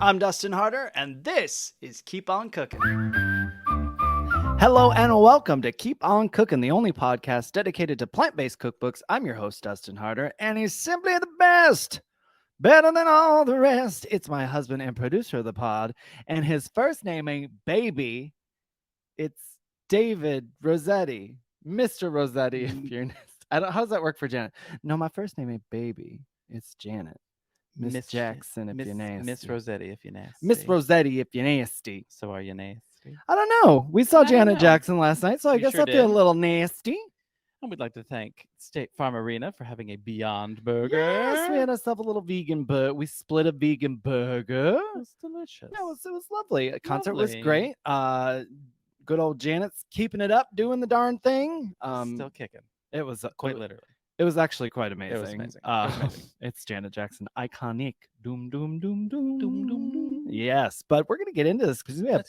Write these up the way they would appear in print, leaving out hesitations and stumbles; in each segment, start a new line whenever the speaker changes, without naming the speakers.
I'm Dustin Harder, and this is Keep On Cooking. Hello and welcome to Keep On Cooking, the only podcast dedicated to plant-based cookbooks. I'm your host, Dustin Harder, and he's simply the best, better than all the rest. It's my husband and producer of the pod, and his first name ain't Baby. It's David Rossetti, Mr. Rossetti. If you're, how does that work for Janet? No, my first name ain't Baby. It's Janet. Miss Jackson, if you're nasty.
Miss Rossetti, if you're nasty.
Miss Rossetti, if you're nasty.
So are you nasty?
I don't know. We saw Janet Jackson last night, so I guess I feel a little nasty.
And we'd like to thank State Farm Arena for having a Beyond Burger.
Yes, we had ourselves a little vegan burger. We split a vegan burger.
It was delicious.
Yeah, it was lovely. The concert was great. Good old Janet's keeping it up, doing the darn thing.
Still kicking.
It was
quite literally.
It was actually quite amazing.
It was amazing.
It's Janet Jackson, iconic. Doom, doom, doom, doom, doom, doom, doom. Yes, but we're going to get into this because we have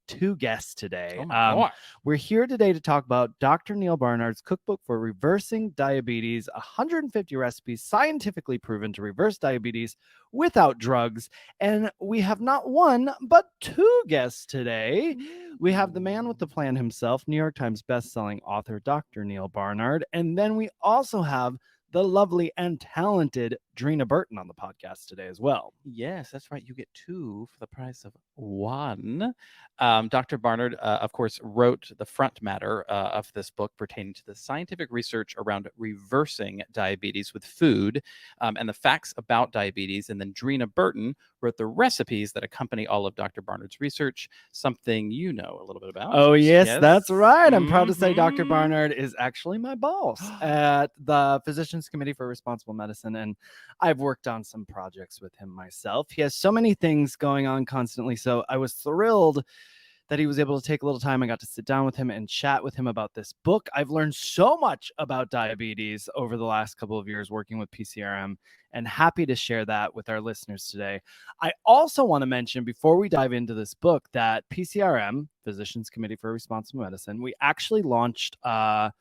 two guests today.
Oh my gosh.
We're here today to talk about Dr. Neal Barnard's cookbook for reversing diabetes, 150 recipes scientifically proven to reverse diabetes without drugs. And we have not one, but two guests today. We have the man with the plan himself, New York Times bestselling author, Dr. Neal Barnard. And then we also have the lovely and talented Dreena Burton on the podcast today as well.
Yes, that's right. You get two for the price of one. Dr. Barnard, of course, wrote the front matter of this book pertaining to the scientific research around reversing diabetes with food and the facts about diabetes. And then Dreena Burton wrote the recipes that accompany all of Dr. Barnard's research, something you know a little bit about.
Oh, yes. That's right. I'm proud to say Dr. Barnard is actually my boss at the Physicians Committee for Responsible Medicine, and I've worked on some projects with him myself. He has so many things going on constantly, so I was thrilled that he was able to take a little time. I got to sit down with him and chat with him about this book. I've learned so much about diabetes over the last couple of years working with PCRM, and happy to share that with our listeners today. I also want to mention, before we dive into this book, that PCRM, Physicians Committee for Responsible Medicine, we actually launched our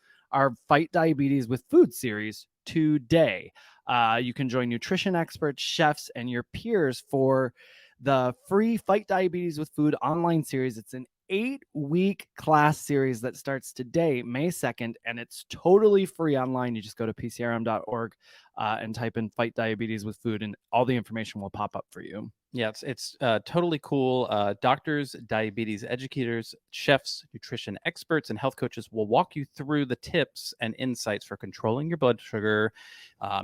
Fight Diabetes with Food series today. You can join nutrition experts, chefs, and your peers for the free Fight Diabetes with Food online series. It's an 8-week class series that starts today, May 2nd, and it's totally free online. You just go to pcrm.org and type in Fight Diabetes with Food, and all the information will pop up for you.
Yeah, it's totally cool. Doctors, diabetes educators, chefs, nutrition experts, and health coaches will walk you through the tips and insights for controlling your blood sugar,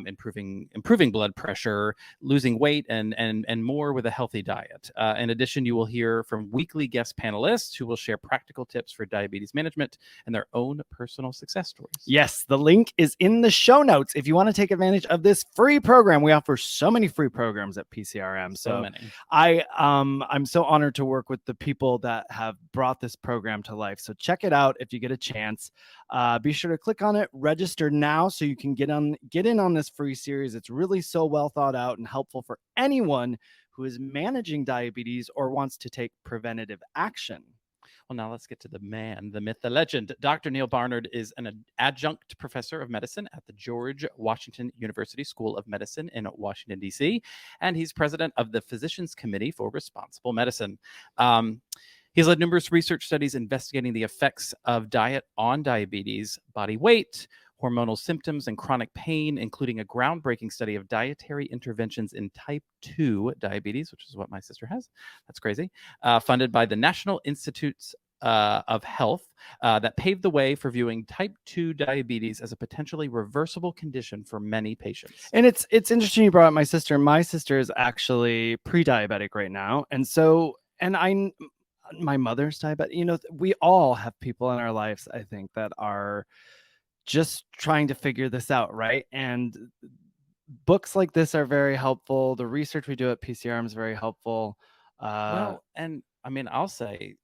improving blood pressure, losing weight, and more with a healthy diet. In addition, you will hear from weekly guest panelists who will share practical tips for diabetes management and their own personal success stories.
Yes, the link is in the show notes if you want to take advantage of this free program. We offer so many free programs at PCRM.
So many.
I'm so honored to work with the people that have brought this program to life. So check it out if you get a chance. Be sure to click on it, register now so you can get in on this free series. It's really so well thought out and helpful for anyone who is managing diabetes or wants to take preventative action.
Well, now let's get to the man, the myth, the legend. Dr. Neal Barnard is an adjunct professor of medicine at the George Washington University School of Medicine in Washington, D.C., and he's president of the Physicians Committee for Responsible Medicine. He's led numerous research studies investigating the effects of diet on diabetes, body weight, hormonal symptoms, and chronic pain, including a groundbreaking study of dietary interventions in type 2 diabetes, which is what my sister has. That's crazy. Funded by the National Institutes of Health that paved the way for viewing type 2 diabetes as a potentially reversible condition for many patients.
And it's interesting you brought up my sister. My sister is actually pre-diabetic right now. And so, my mother's diabetic. We all have people in our lives, I think, that are just trying to figure this out, right? And books like this are very helpful. The research we do at PCRM is very helpful.
I'll say,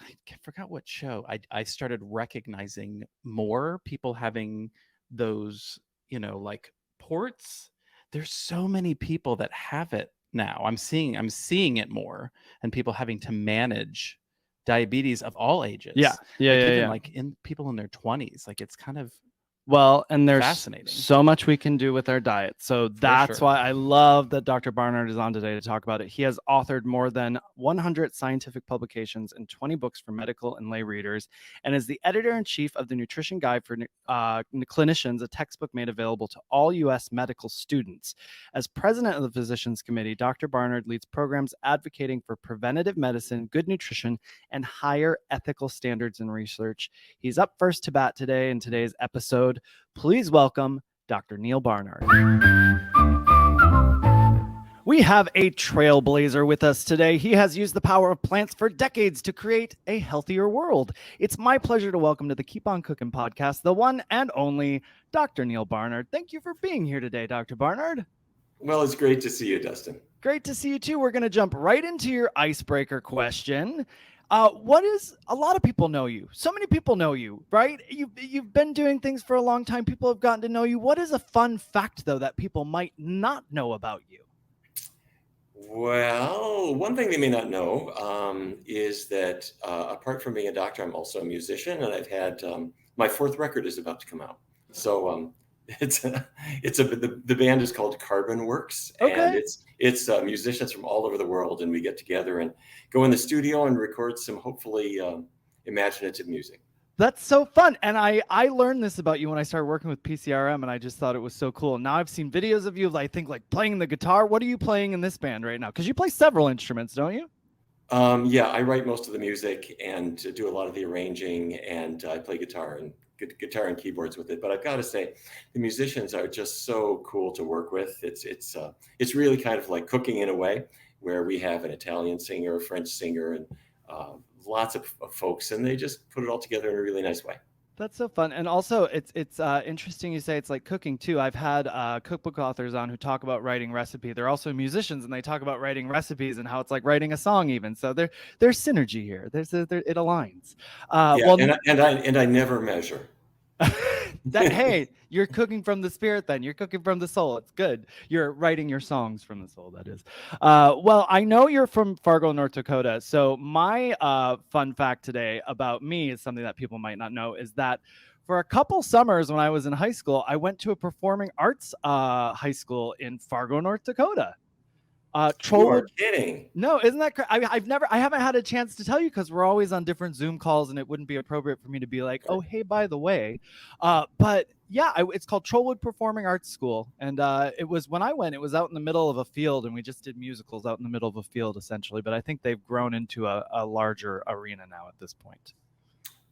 I forgot what show. I started recognizing more people having those, like ports. There's so many people that have it now. I'm seeing it more, and people having to manage diabetes of all ages.
Yeah.
Like in people in their 20s. Like it's kind of
Well, and there's
Fascinating.
so much we can do with our diet. So that's
sure.
why I love that Dr. Barnard is on today to talk about it. He has authored more than 100 scientific publications and 20 books for medical and lay readers, and is the editor-in-chief of the Nutrition Guide for Clinicians, a textbook made available to all U.S. medical students. As president of the Physicians Committee, Dr. Barnard leads programs advocating for preventative medicine, good nutrition, and higher ethical standards in research. He's up first to bat today in today's episode. Please welcome Dr. Neal Barnard. We have a trailblazer with us today. He has used the power of plants for decades to create a healthier world. It's my pleasure to welcome to the Keep On Cookin' podcast, the one and only Dr. Neal Barnard. Thank you for being here today, Dr. Barnard.
Well, it's great to see you, Dustin.
Great to see you too. We're going to jump right into your icebreaker question. A lot of people know you. So many people know you, right? You've been doing things for a long time. People have gotten to know you. What is a fun fact, though, that people might not know about you?
Well, one thing they may not know is that apart from being a doctor, I'm also a musician, and I've had my fourth record is about to come out. So the band is called Carbon Works, and it's musicians from all over the world, and we get together and go in the studio and record some hopefully imaginative music.
That's so fun. And I learned this about you when I started working with PCRM, and I just thought it was so cool. Now I've seen videos of you, I think, like playing the guitar. What are you playing in this band right now? Because you play several instruments, don't you?
Yeah, I write most of the music and do a lot of the arranging, and I play guitar and keyboards with it. But I've got to say, the musicians are just so cool to work with. It's really kind of like cooking in a way, where we have an Italian singer, a French singer, and lots of folks, and they just put it all together in a really nice way.
That's so fun. And also it's interesting you say it's like cooking too. I've had cookbook authors on who talk about writing recipe. They're also musicians, and they talk about writing recipes and how it's like writing a song even. So there's synergy here. It aligns.
And I never measure.
Hey, you're cooking from the spirit then. You're cooking from the soul. It's good. You're writing your songs from the soul, that is. Well, I know you're from Fargo, North Dakota. So my fun fact today about me is something that people might not know, is that for a couple summers when I was in high school, I went to a performing arts high school in Fargo, North Dakota.
You are kidding.
No, isn't that crazy? I haven't had a chance to tell you because we're always on different Zoom calls, and it wouldn't be appropriate for me to be like, oh, hey, by the way. But yeah, it's called Trollwood Performing Arts School. And it was, when I went, it was out in the middle of a field, and we just did musicals out in the middle of a field essentially. But I think they've grown into a larger arena now at this point.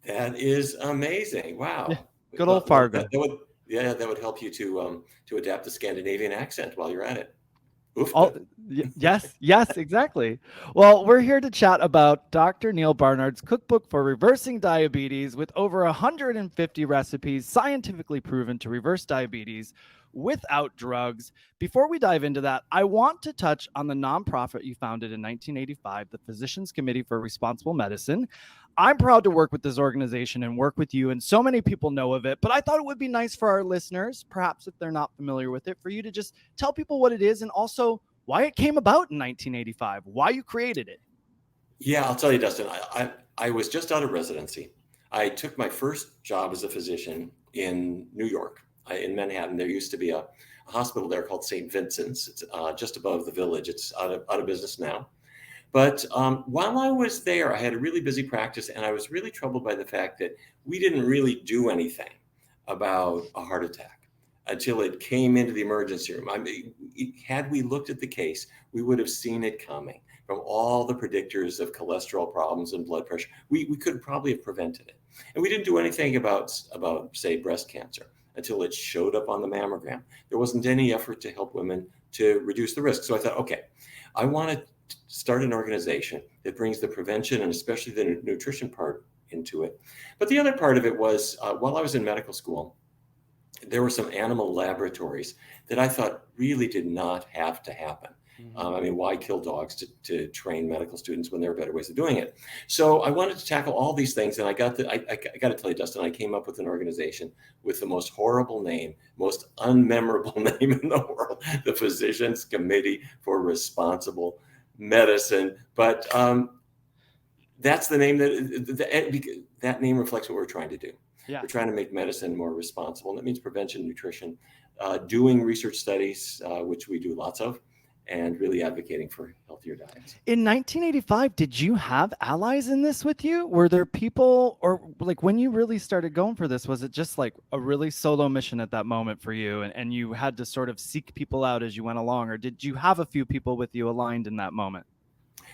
That is amazing. Wow.
Yeah, good old Fargo.
That would help you to adapt the Scandinavian accent while you're at it.
Yes, exactly. Well, we're here to chat about Dr. Neal Barnard's cookbook for reversing diabetes, with over 150 recipes scientifically proven to reverse diabetes without drugs. Before we dive into that, I want to touch on the nonprofit you founded in 1985, the Physicians Committee for Responsible Medicine. I'm proud to work with this organization and work with you, and so many people know of it, but I thought it would be nice for our listeners, perhaps if they're not familiar with it, for you to just tell people what it is and also why it came about in 1985, why you created it.
Yeah, I'll tell you, Dustin, I was just out of residency. I took my first job as a physician in New York, in Manhattan. There used to be a hospital there called St. Vincent's. It's just above the Village. It's out of business now. But while I was there, I had a really busy practice, and I was really troubled by the fact that we didn't really do anything about a heart attack until it came into the emergency room. I mean, had we looked at the case, we would have seen it coming from all the predictors of cholesterol problems and blood pressure. We could probably have prevented it. And we didn't do anything about say, breast cancer until it showed up on the mammogram. There wasn't any effort to help women to reduce the risk. So I thought, okay, I want to start an organization that brings the prevention and especially the nutrition part into it. But the other part of it was, while I was in medical school, there were some animal laboratories that I thought really did not have to happen. I mean, why kill dogs to train medical students when there are better ways of doing it? So I wanted to tackle all these things, and I got to tell you, Dustin, I came up with an organization with the most horrible name, most unmemorable name in the world, the Physicians Committee for Responsible Medicine. But that's the name that name reflects what we're trying to do.
Yeah.
We're trying to make medicine more responsible. And that means prevention, nutrition, doing research studies, which we do lots of, and really advocating for healthier diets.
In 1985, did you have allies in this with you? Were there people, or like when you really started going for this, was it just like a really solo mission at that moment for you, and you had to sort of seek people out as you went along, or did you have a few people with you aligned in that moment?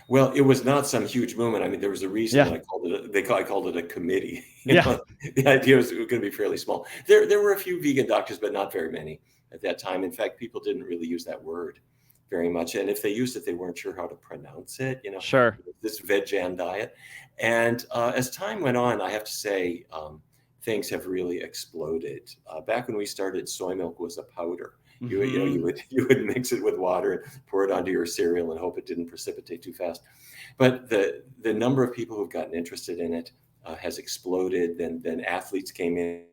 Well, it was not some huge movement. I mean, there was a reason
Yeah.
that I called it a committee.
Yeah.
The idea was it was going to be fairly small. There were a few vegan doctors, but not very many at that time. In fact, people didn't really use that word very much. And if they used it, they weren't sure how to pronounce it,
Sure.
this vegan diet. And as time went on, I have to say, things have really exploded. Back when we started, soy milk was a powder. You would mix it with water and pour it onto your cereal and hope it didn't precipitate too fast. But the number of people who've gotten interested in it has exploded. Then athletes came in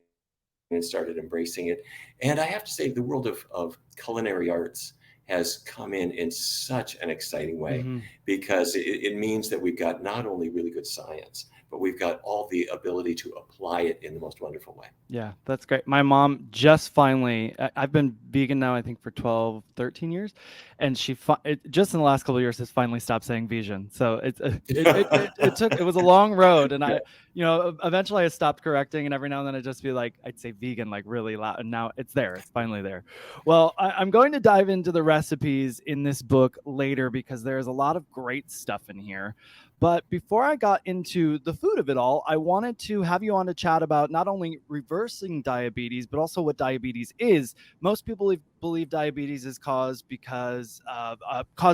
and started embracing it. And I have to say, the world of culinary arts has come in such an exciting way, because it means that we've got not only really good science, but we've got all the ability to apply it in the most wonderful way.
Yeah, that's great. My mom just finally, I've been vegan now, I think for 12, 13 years. And she just in the last couple of years has finally stopped saying vegan. So it was a long road. And eventually I stopped correcting, and every now and then I'd just be like, I'd say vegan, like really loud. And now it's there. It's finally there. Well, I'm going to dive into the recipes in this book later, because there's a lot of great stuff in here. But before I got into the food of it all, I wanted to have you on to chat about not only reversing diabetes, but also what diabetes is. Most people believe diabetes is caused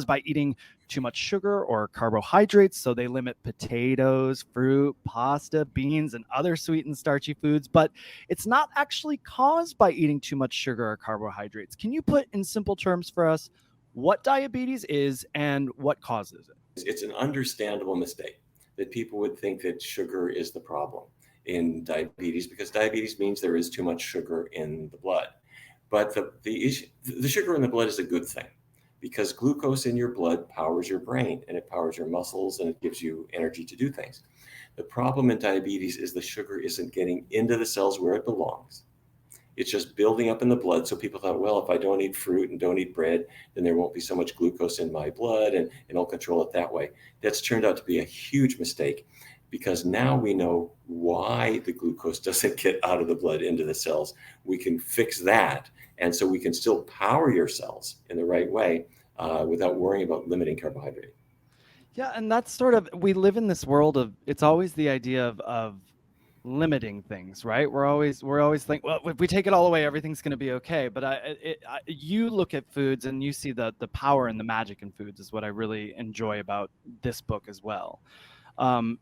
by eating too much sugar or carbohydrates. So they limit potatoes, fruit, pasta, beans, and other sweet and starchy foods. But it's not actually caused by eating too much sugar or carbohydrates. Can you put in simple terms for us what diabetes is and what causes it?
It's an understandable mistake that people would think that sugar is the problem in diabetes, because diabetes means there is too much sugar in the blood. But the sugar in the blood is a good thing, because glucose in your blood powers your brain, and it powers your muscles, and it gives you energy to do things. The problem in diabetes is the sugar isn't getting into the cells where it belongs. It's just building up in the blood. So people thought, well, if I don't eat fruit and don't eat bread, then there won't be so much glucose in my blood, and I'll control it that way. That's turned out to be a huge mistake, because now we know why the glucose doesn't get out of the blood into the cells. We can fix that. And so we can still power your cells in the right way without worrying about limiting carbohydrate.
Yeah, and that's sort of, we live in this world of, it's always the idea of limiting things, right? We're always thinking, well, if we take it all away, everything's going to be okay. But you look at foods and you see the power and the magic in foods is what I really enjoy about this book as well.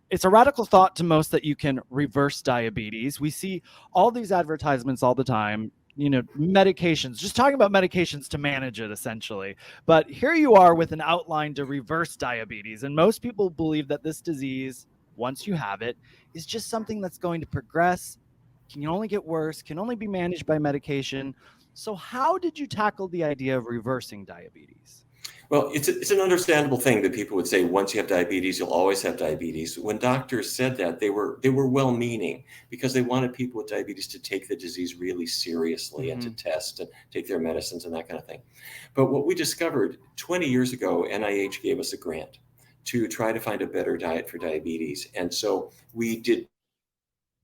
It's a radical thought to most that you can reverse diabetes. We see all these advertisements all the time, medications, just talking about medications to manage it essentially. But here you are with an outline to reverse diabetes. And most people believe that this disease, once you have it, is just something that's going to progress, can only get worse, can only be managed by medication. So how did you tackle the idea of reversing diabetes?
Well, it's an understandable thing that people would say, once you have diabetes, you'll always have diabetes. When doctors said that, they were well-meaning, because they wanted people with diabetes to take the disease really seriously and to test and take their medicines and that kind of thing. But what we discovered 20 years ago, NIH gave us a grant to try to find a better diet for diabetes. And so we did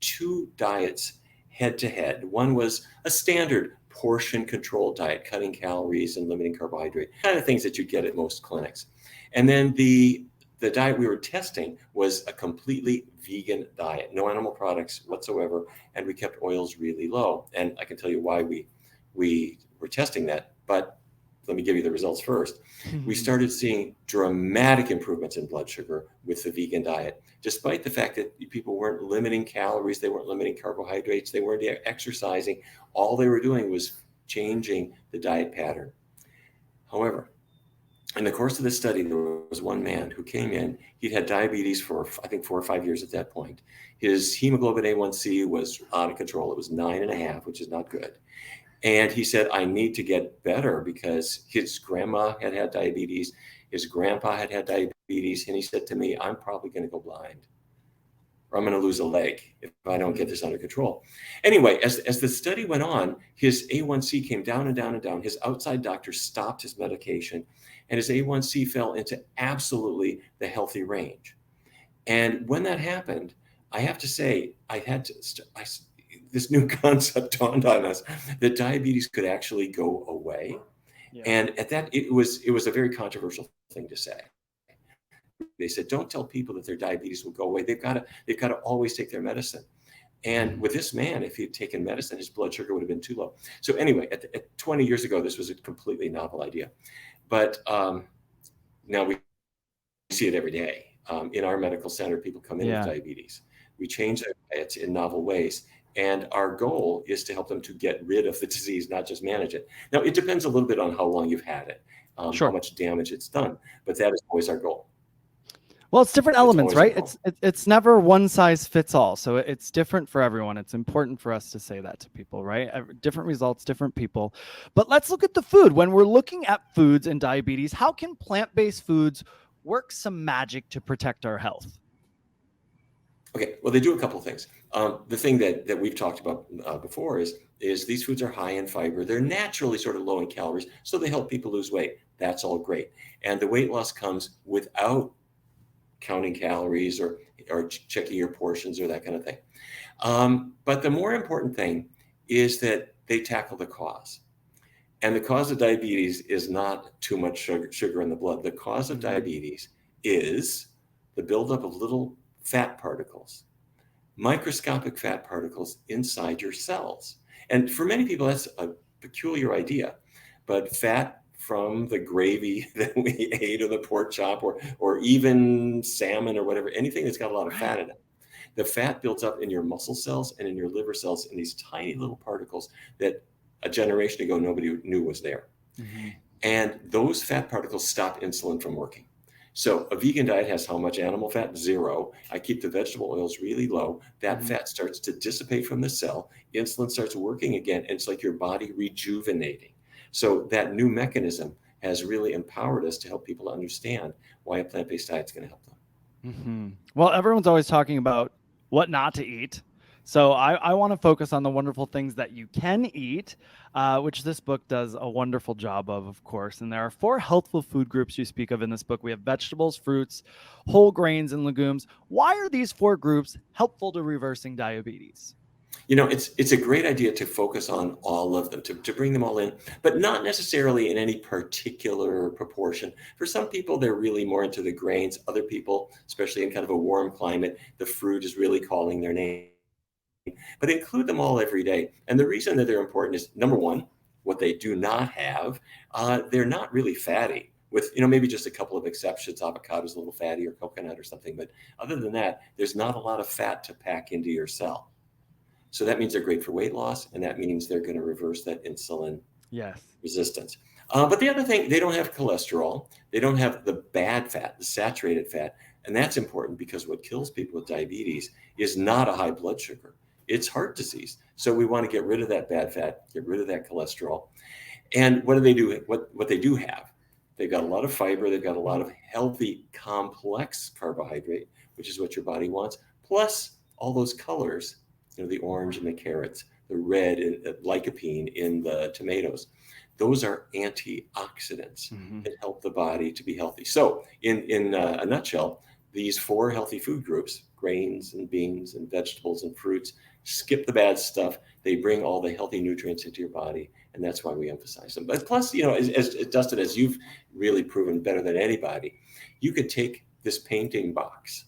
2 diets head to head. One was a standard portion controlled diet, cutting calories and limiting carbohydrate, kind of things that you get at most clinics. And then the diet we were testing was a completely vegan diet, no animal products whatsoever, and we kept oils really low. And I can tell you why we were testing that, but let me give you the results first. We started seeing dramatic improvements in blood sugar with the vegan diet, despite the fact that people weren't limiting calories, they weren't limiting carbohydrates, they weren't exercising. All they were doing was changing the diet pattern. However, in the course of this study, there was one man who came in. He'd had diabetes for, I think, 4 or 5 years at that point. His hemoglobin A1C was out of control. It was 9.5, which is not good. And he said, I need to get better, because his grandma had had diabetes, his grandpa had had diabetes, and he said to me, I'm probably going to go blind. or I'm going to lose a leg if I don't get this under control. Anyway, as the study went on, his A1C came down and down and down. His outside doctor stopped his medication, and his A1C fell into absolutely the healthy range. And when that happened, I have to say, this new concept dawned on us that diabetes could actually go away. Yeah. And at that, it was a very controversial thing to say. They said, don't tell people that their diabetes will go away. They've got to always take their medicine. And with this man, if he'd taken medicine, his blood sugar would have been too low. So anyway, at 20 years ago, this was a completely novel idea. But now we see it every day. In our medical center, people come in with diabetes. We change their diets in novel ways. And our goal is to help them to get rid of the disease, not just manage it. Now, it depends a little bit on how long you've had it, how much damage it's done. But that is always our goal.
Well, it's different elements, right? It's never one size fits all. So it's different for everyone. It's important for us to say that to people, right? Different results, different people. But let's look at the food. When we're looking at foods and diabetes, how can plant-based foods work some magic to protect our health?
Okay, well, they do a couple of things. The thing that we've talked about before is these foods are high in fiber. They're naturally sort of low in calories, so they help people lose weight. That's all great. And the weight loss comes without counting calories or checking your portions or that kind of thing. But the more important thing is that they tackle the cause. And the cause of diabetes is not too much sugar in the blood. The cause of diabetes is the buildup of little fat particles, microscopic fat particles inside your cells. And for many people, that's a peculiar idea. But fat from the gravy that we ate or the pork chop or even salmon or whatever, anything that's got a lot of fat in it. The fat builds up in your muscle cells and in your liver cells in these tiny little particles that a generation ago nobody knew was there. Mm-hmm. And those fat particles stop insulin from working. So a vegan diet has how much animal fat? 0. I keep the vegetable oils really low. That fat starts to dissipate from the cell. Insulin starts working again. And it's like your body rejuvenating. So that new mechanism has really empowered us to help people understand why a plant-based diet is going to help them.
Mm-hmm. Well, everyone's always talking about what not to eat. So I want to focus on the wonderful things that you can eat, which this book does a wonderful job of course. And there are 4 healthful food groups you speak of in this book. We have vegetables, fruits, whole grains, and legumes. Why are these 4 groups helpful to reversing diabetes?
You know, it's a great idea to focus on all of them, to bring them all in, but not necessarily in any particular proportion. For some people, they're really more into the grains. Other people, especially in kind of a warm climate, the fruit is really calling their name. But include them all every day. And the reason that they're important is, number one, what they do not have, they're not really fatty. With, maybe just a couple of exceptions, avocado's a little fatty or coconut or something. But other than that, there's not a lot of fat to pack into your cell. So that means they're great for weight loss, and that means they're going to reverse that insulin resistance. But the other thing, they don't have cholesterol. They don't have the bad fat, the saturated fat. And that's important because what kills people with diabetes is not a high blood sugar. It's heart disease. So we want to get rid of that bad fat, get rid of that cholesterol. And what do they do? What they do have, they've got a lot of fiber. They've got a lot of healthy, complex carbohydrate, which is what your body wants, plus all those colors. The orange and the carrots, the red and lycopene in the tomatoes. Those are antioxidants that help the body to be healthy. So in a nutshell, these 4 healthy food groups, grains and beans and vegetables and fruits, skip the bad stuff. They bring all the healthy nutrients into your body. And that's why we emphasize them. But plus, as Dustin, as you've really proven better than anybody, you could take this painting box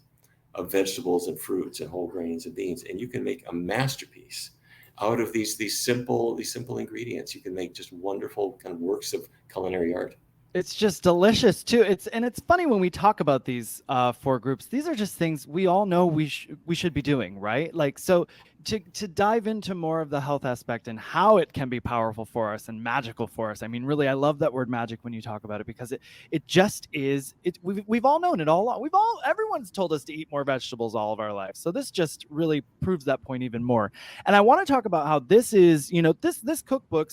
of vegetables and fruits and whole grains and beans, and you can make a masterpiece out of these simple ingredients. You can make just wonderful kind of works of culinary art.
It's just delicious too. It's funny when we talk about these 4 groups. These are just things we all know we should be doing, right? Like, so to dive into more of the health aspect and how it can be powerful for us and magical for us. I mean, really, I love that word magic when you talk about it, because it just is. We've all known it all along. Everyone's told us to eat more vegetables all of our lives. So this just really proves that point even more. And I want to talk about how this is, this cookbook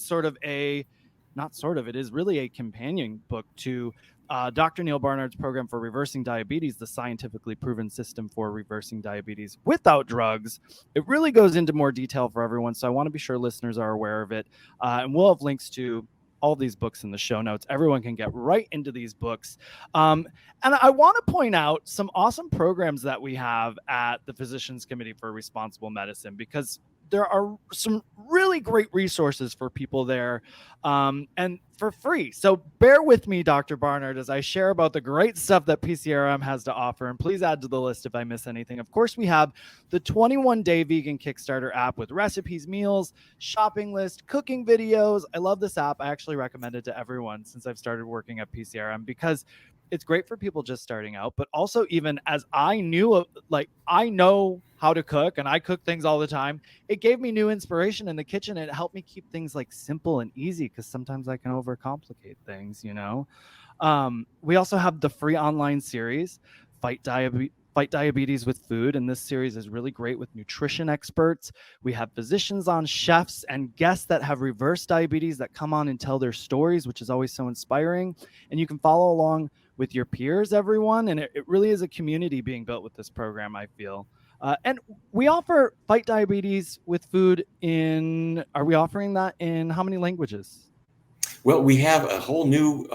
it is really a companion book to Dr. Neal Barnard's program for reversing diabetes, the scientifically proven system for reversing diabetes without drugs. It really goes into more detail for everyone, so I want to be sure listeners are aware of it. And we'll have links to all these books in the show notes. Everyone can get right into these books. And I want to point out some awesome programs that we have at the Physicians Committee for Responsible Medicine, because there are some really great resources for people there, and for free. So bear with me, Dr. Barnard, as I share about the great stuff that PCRM has to offer. And please add to the list if I miss anything. Of course, we have the 21-day vegan Kickstarter app with recipes, meals, shopping list, cooking videos. I love this app. I actually recommend it to everyone since I've started working at PCRM, because it's great for people just starting out, but also even as I know how to cook and I cook things all the time, it gave me new inspiration in the kitchen. And it helped me keep things like simple and easy, because sometimes I can overcomplicate things, you know. We also have the free online series, Fight Diabetes with Food. And this series is really great with nutrition experts. We have physicians on, chefs, and guests that have reversed diabetes that come on and tell their stories, which is always so inspiring. And you can follow along with your peers, everyone. And it really is a community being built with this program, I feel. And we offer Fight Diabetes with Food are we offering that in how many languages?
Well, we have a whole new,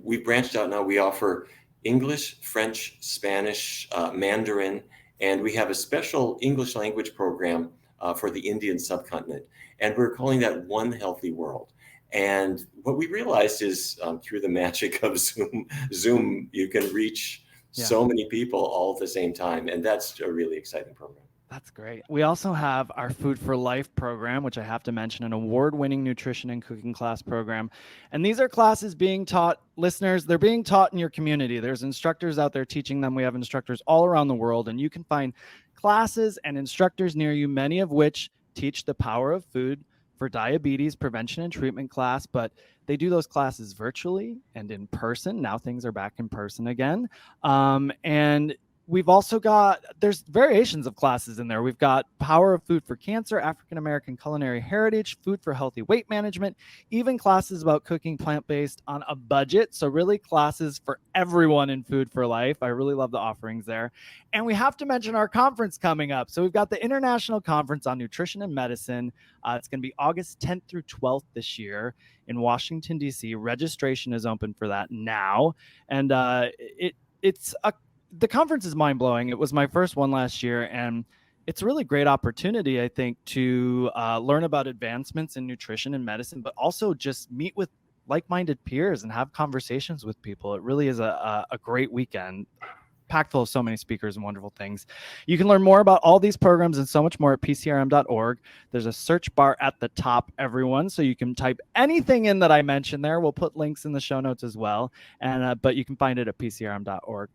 we've branched out now. We offer English, French, Spanish, Mandarin, and we have a special English language program for the Indian subcontinent. And we're calling that One Healthy World. And what we realized is through the magic of Zoom, you can reach so many people all at the same time. And that's a really exciting program.
That's great. We also have our Food for Life program, which I have to mention, an award-winning nutrition and cooking class program. And these are classes being taught, listeners, they're being taught in your community. There's instructors out there teaching them. We have instructors all around the world, and you can find classes and instructors near you, many of which teach the power of food for diabetes prevention and treatment class, but they do those classes virtually and in person. Now things are back in person again. And we've also got, there's variations of classes in there. We've got Power of Food for Cancer, African American Culinary Heritage, Food for Healthy Weight Management, even classes about cooking plant-based on a budget. So really classes for everyone in Food for Life. I really love the offerings there. And we have to mention our conference coming up. So we've got the International Conference on Nutrition and Medicine. It's going to be August 10th through 12th this year in Washington, D.C. Registration is open for that now. And the conference is mind-blowing. It was my first one last year, and it's a really great opportunity, I think, to learn about advancements in nutrition and medicine, but also just meet with like-minded peers and have conversations with people. It really is a great weekend, packed full of so many speakers and wonderful things. You can learn more about all these programs and so much more at pcrm.org. There's a search bar at the top, everyone, so you can type anything in that I mentioned there. We'll put links in the show notes as well, and but you can find it at pcrm.org.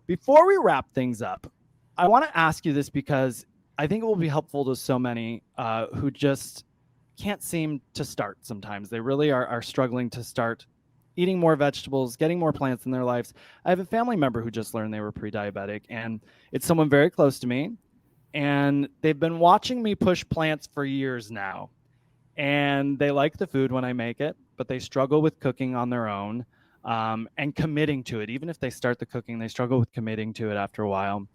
Before we wrap things up, I want to ask you this because I think it will be helpful to so many who just can't seem to start sometimes. They really are struggling to start eating more vegetables, getting more plants in their lives. I have a family member who just learned they were pre-diabetic, and it's someone very close to me. And they've been watching me push plants for years now. And they like the food when I make it, but they struggle with cooking on their own. And committing to it. Even if they start the cooking, they struggle with committing to it after a while.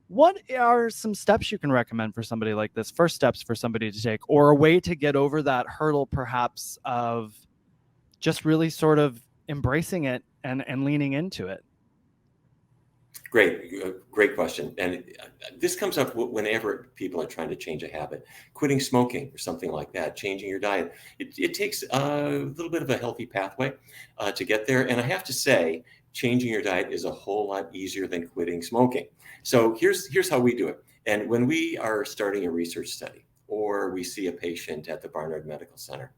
What are some steps you can recommend for somebody like this? First steps for somebody to take, or a way to get over that hurdle, perhaps, of just really sort of embracing it and leaning into it?
Great question. And this comes up whenever people are trying to change a habit, quitting smoking or something like that, changing your diet. It takes a little bit of a healthy pathway to get there. And I have to say, changing your diet is a whole lot easier than quitting smoking. So here's how we do it. And when we are starting a research study or we see a patient at the Barnard Medical Center,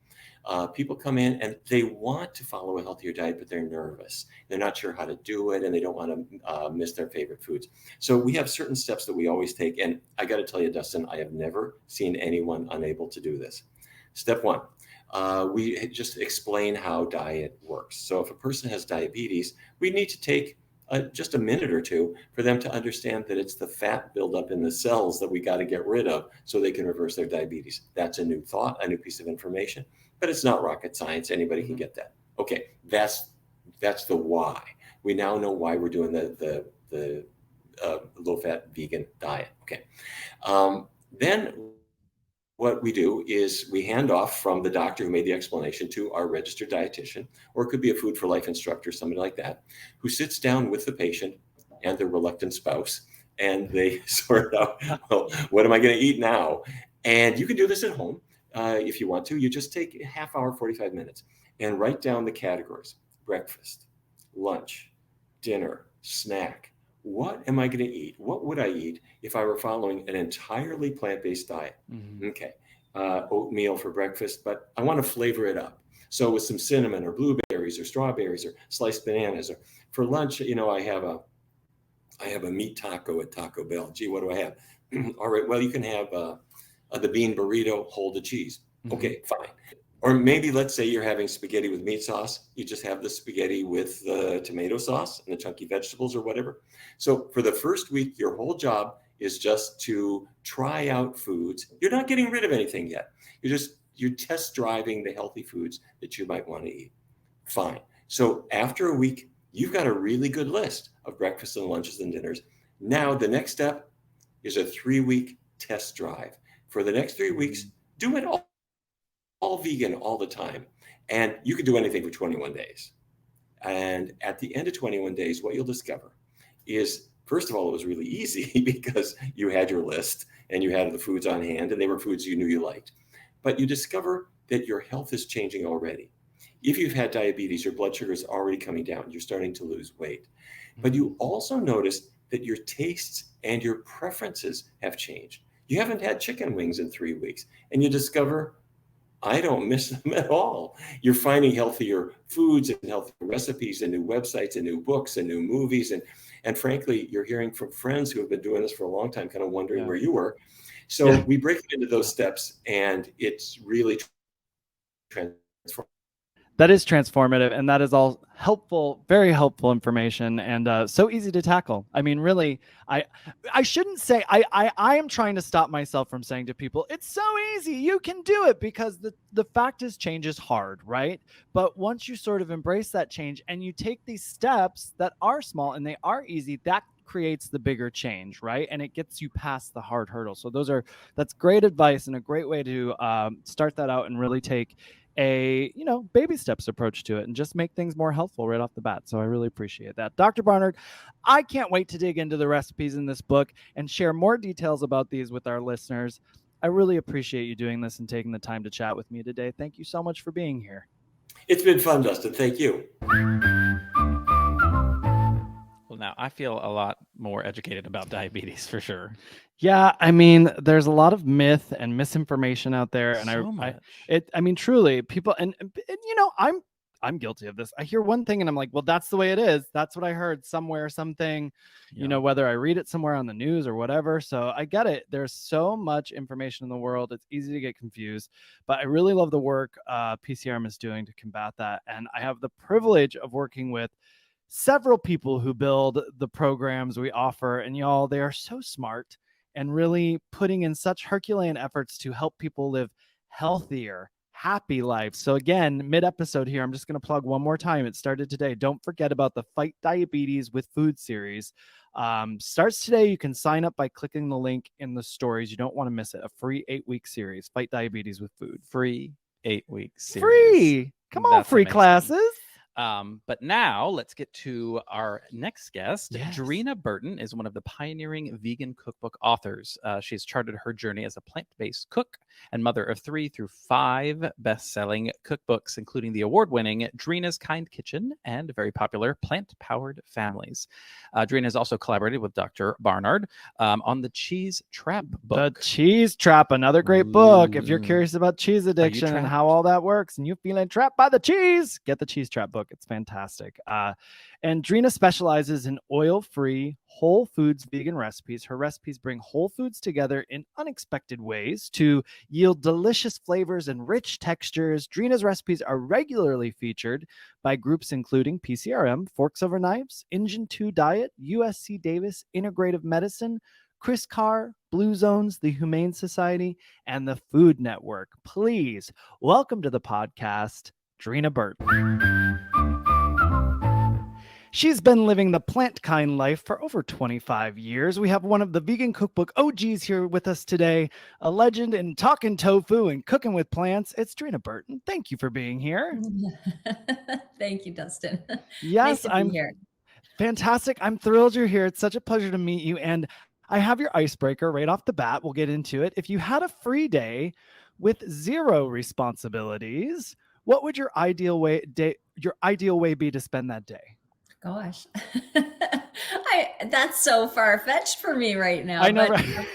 people come in and they want to follow a healthier diet, but they're nervous. They're not sure how to do it, and they don't want to miss their favorite foods. So we have certain steps that we always take. And I got to tell you, Dustin, I have never seen anyone unable to do this. Step one, we just explain how diet works. So if a person has diabetes, we need to take just a minute or two for them to understand that it's the fat buildup in the cells that we got to get rid of so they can reverse their diabetes. That's a new thought, a new piece of information, but it's not rocket science. Anybody can get that. Okay, that's That's the why. We now know why we're doing the low-fat vegan diet. Okay. Then what we do is we hand off from the doctor who made the explanation to our registered dietitian, or it could be a food for life instructor, somebody like that, who sits down with the patient and their reluctant spouse, and they sort out, well, what am I going to eat now? And you can do this at home if you want to. You just take a half hour, 45 minutes, and write down the categories: breakfast, lunch, dinner, snack. What am I going to eat? What would I eat if I were following an entirely plant-based diet?
Mm-hmm.
Okay. Oatmeal for breakfast, but I want to flavor it up. So with some cinnamon or blueberries or strawberries or sliced bananas. Or for lunch, I have a meat taco at Taco Bell. Gee, what do I have? All right. Well, you can have the bean burrito, hold the cheese.
Mm-hmm.
Okay, fine. Or maybe let's say you're having spaghetti with meat sauce. You just have the spaghetti with the tomato sauce and the chunky vegetables or whatever. So for the first week, your whole job is just to try out foods. You're not getting rid of anything yet. You're test driving the healthy foods that you might want to eat. Fine. So after a week, you've got a really good list of breakfasts and lunches and dinners. Now the next step is a 3-week test drive. For the next 3 weeks, do it all vegan all the time. And you can do anything for 21 days. And at the end of 21 days, what you'll discover is, first of all, it was really easy because you had your list and you had the foods on hand and they were foods you knew you liked. But you discover that your health is changing already. If you've had diabetes, your blood sugar is already coming down. You're starting to lose weight. But you also notice that your tastes and your preferences have changed. You haven't had chicken wings in 3 weeks, and you discover, I don't miss them at all. You're finding healthier foods and healthier recipes and new websites and new books and new movies. And frankly, you're hearing from friends who have been doing this for a long time, kind of wondering where you were. So we break it into those steps, and it's really transformative.
That is transformative, and that is all helpful, very helpful information, and so easy to tackle. I mean, really, I shouldn't say, I am trying to stop myself from saying to people, it's so easy, you can do it, because the fact is change is hard, right? But once you sort of embrace that change and you take these steps that are small and they are easy, that creates the bigger change, right? And it gets you past the hard hurdle. So that's great advice and a great way to start that out and really take a baby steps approach to it and just make things more helpful right off the bat. So I really appreciate that. Dr. Barnard, I can't wait to dig into the recipes in this book and share more details about these with our listeners. I really appreciate you doing this and taking the time to chat with me today. Thank you so much for being here.
It's been fun, Dustin. Thank you.
Well, now I feel a lot more educated about diabetes for sure.
Yeah, I mean, there's a lot of myth and misinformation out there, and I mean, truly, people, and I'm guilty of this. I hear one thing, and I'm like, well, that's the way it is. That's what I heard somewhere, something, whether I read it somewhere on the news or whatever. So I get it. There's so much information in the world. It's easy to get confused, but I really love the work PCRM is doing to combat that, and I have the privilege of working with several people who build the programs we offer, and y'all, they are so smart and really putting in such Herculean efforts to help people live healthier, happy lives. So again, mid-episode here, I'm just going to plug one more time. It started today. Don't forget about the Fight Diabetes with Food series. Starts today. You can sign up by clicking the link in the stories. You don't want to miss it. A free 8-week series, Fight Diabetes with Food.
Free 8-week series.
Free. Come on, free amazing. Classes.
But now let's get to our next guest.
Yes.
Dreena Burton is one of the pioneering vegan cookbook authors. She's charted her journey as a plant-based cook and mother of 3 through 5 best-selling cookbooks, including the award-winning Dreena's Kind Kitchen and very popular Plant-Powered Families. Dreena has also collaborated with Dr. Barnard on the Cheese Trap book.
The Cheese Trap, another great book. If you're curious about cheese addiction and how all that works and you feeling trapped by the cheese, get the Cheese Trap book. It's fantastic. And Dreena specializes in oil-free, whole foods vegan recipes. Her recipes bring whole foods together in unexpected ways to yield delicious flavors and rich textures. Dreena's recipes are regularly featured by groups including PCRM, Forks Over Knives, Engine 2 Diet, USC Davis, Integrative Medicine, Chris Carr, Blue Zones, the Humane Society, and the Food Network. Please welcome to the podcast, Dreena Burton. She's been living the plant kind life for over 25 years. We have one of the vegan cookbook OGs here with us today, a legend in talking tofu and cooking with plants. It's Dreena Burton. Thank you for being here.
Thank you, Dustin. Nice
Yes,
to be
I'm
here.
fantastic. I'm thrilled you're here. It's such a pleasure to meet you. And I have your icebreaker right off the bat. We'll get into it. If you had a free day with zero responsibilities, what would your ideal way be to spend that day?
Gosh, that's so far-fetched for me right now.
I know,
but
right?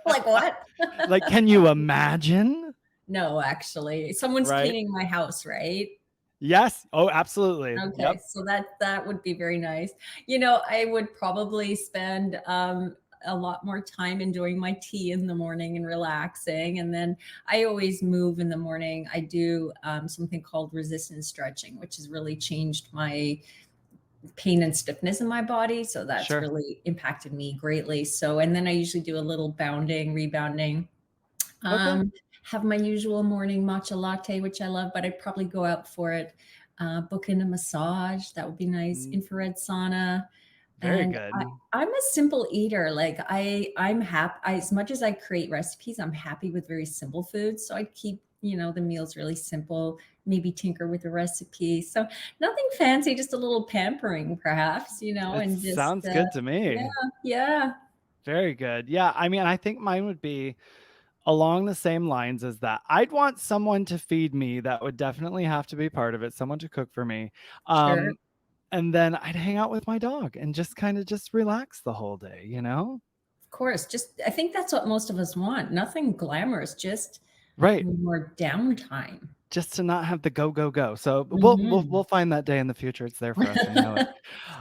like what?
Like, can you imagine?
No, actually, someone's
Right.
cleaning my house, right?
Yes. Oh, absolutely.
Okay,
Yep.
so that would be very nice. I would probably spend a lot more time enjoying my tea in the morning and relaxing. And then I always move in the morning. I do something called resistance stretching, which has really changed my pain and stiffness in my body. So that's
Sure.
really impacted me greatly. So, and then I usually do a little rebounding.
Okay.
Have my usual morning matcha latte, which I love, but I'd probably go out for it. Book in a massage. That would be nice. Infrared sauna.
Very
And
good.
I'm a simple eater. Like I'm happy as much as I create recipes, I'm happy with very simple foods. So I keep, the meals really simple, maybe tinker with the recipe. So nothing fancy, just a little pampering perhaps, and just
Sounds good to me.
Yeah.
Very good. Yeah. I mean, I think mine would be along the same lines as that. I'd want someone to feed me. That would definitely have to be part of it. Someone to cook for me.
Sure.
And then I'd hang out with my dog and just kind of just relax the whole day,
Of course. I think that's what most of us want. Nothing glamorous, just
Right.
more downtime.
Just to not have the go. So
Mhm.
we'll find that day in the future. It's there for us. I know it.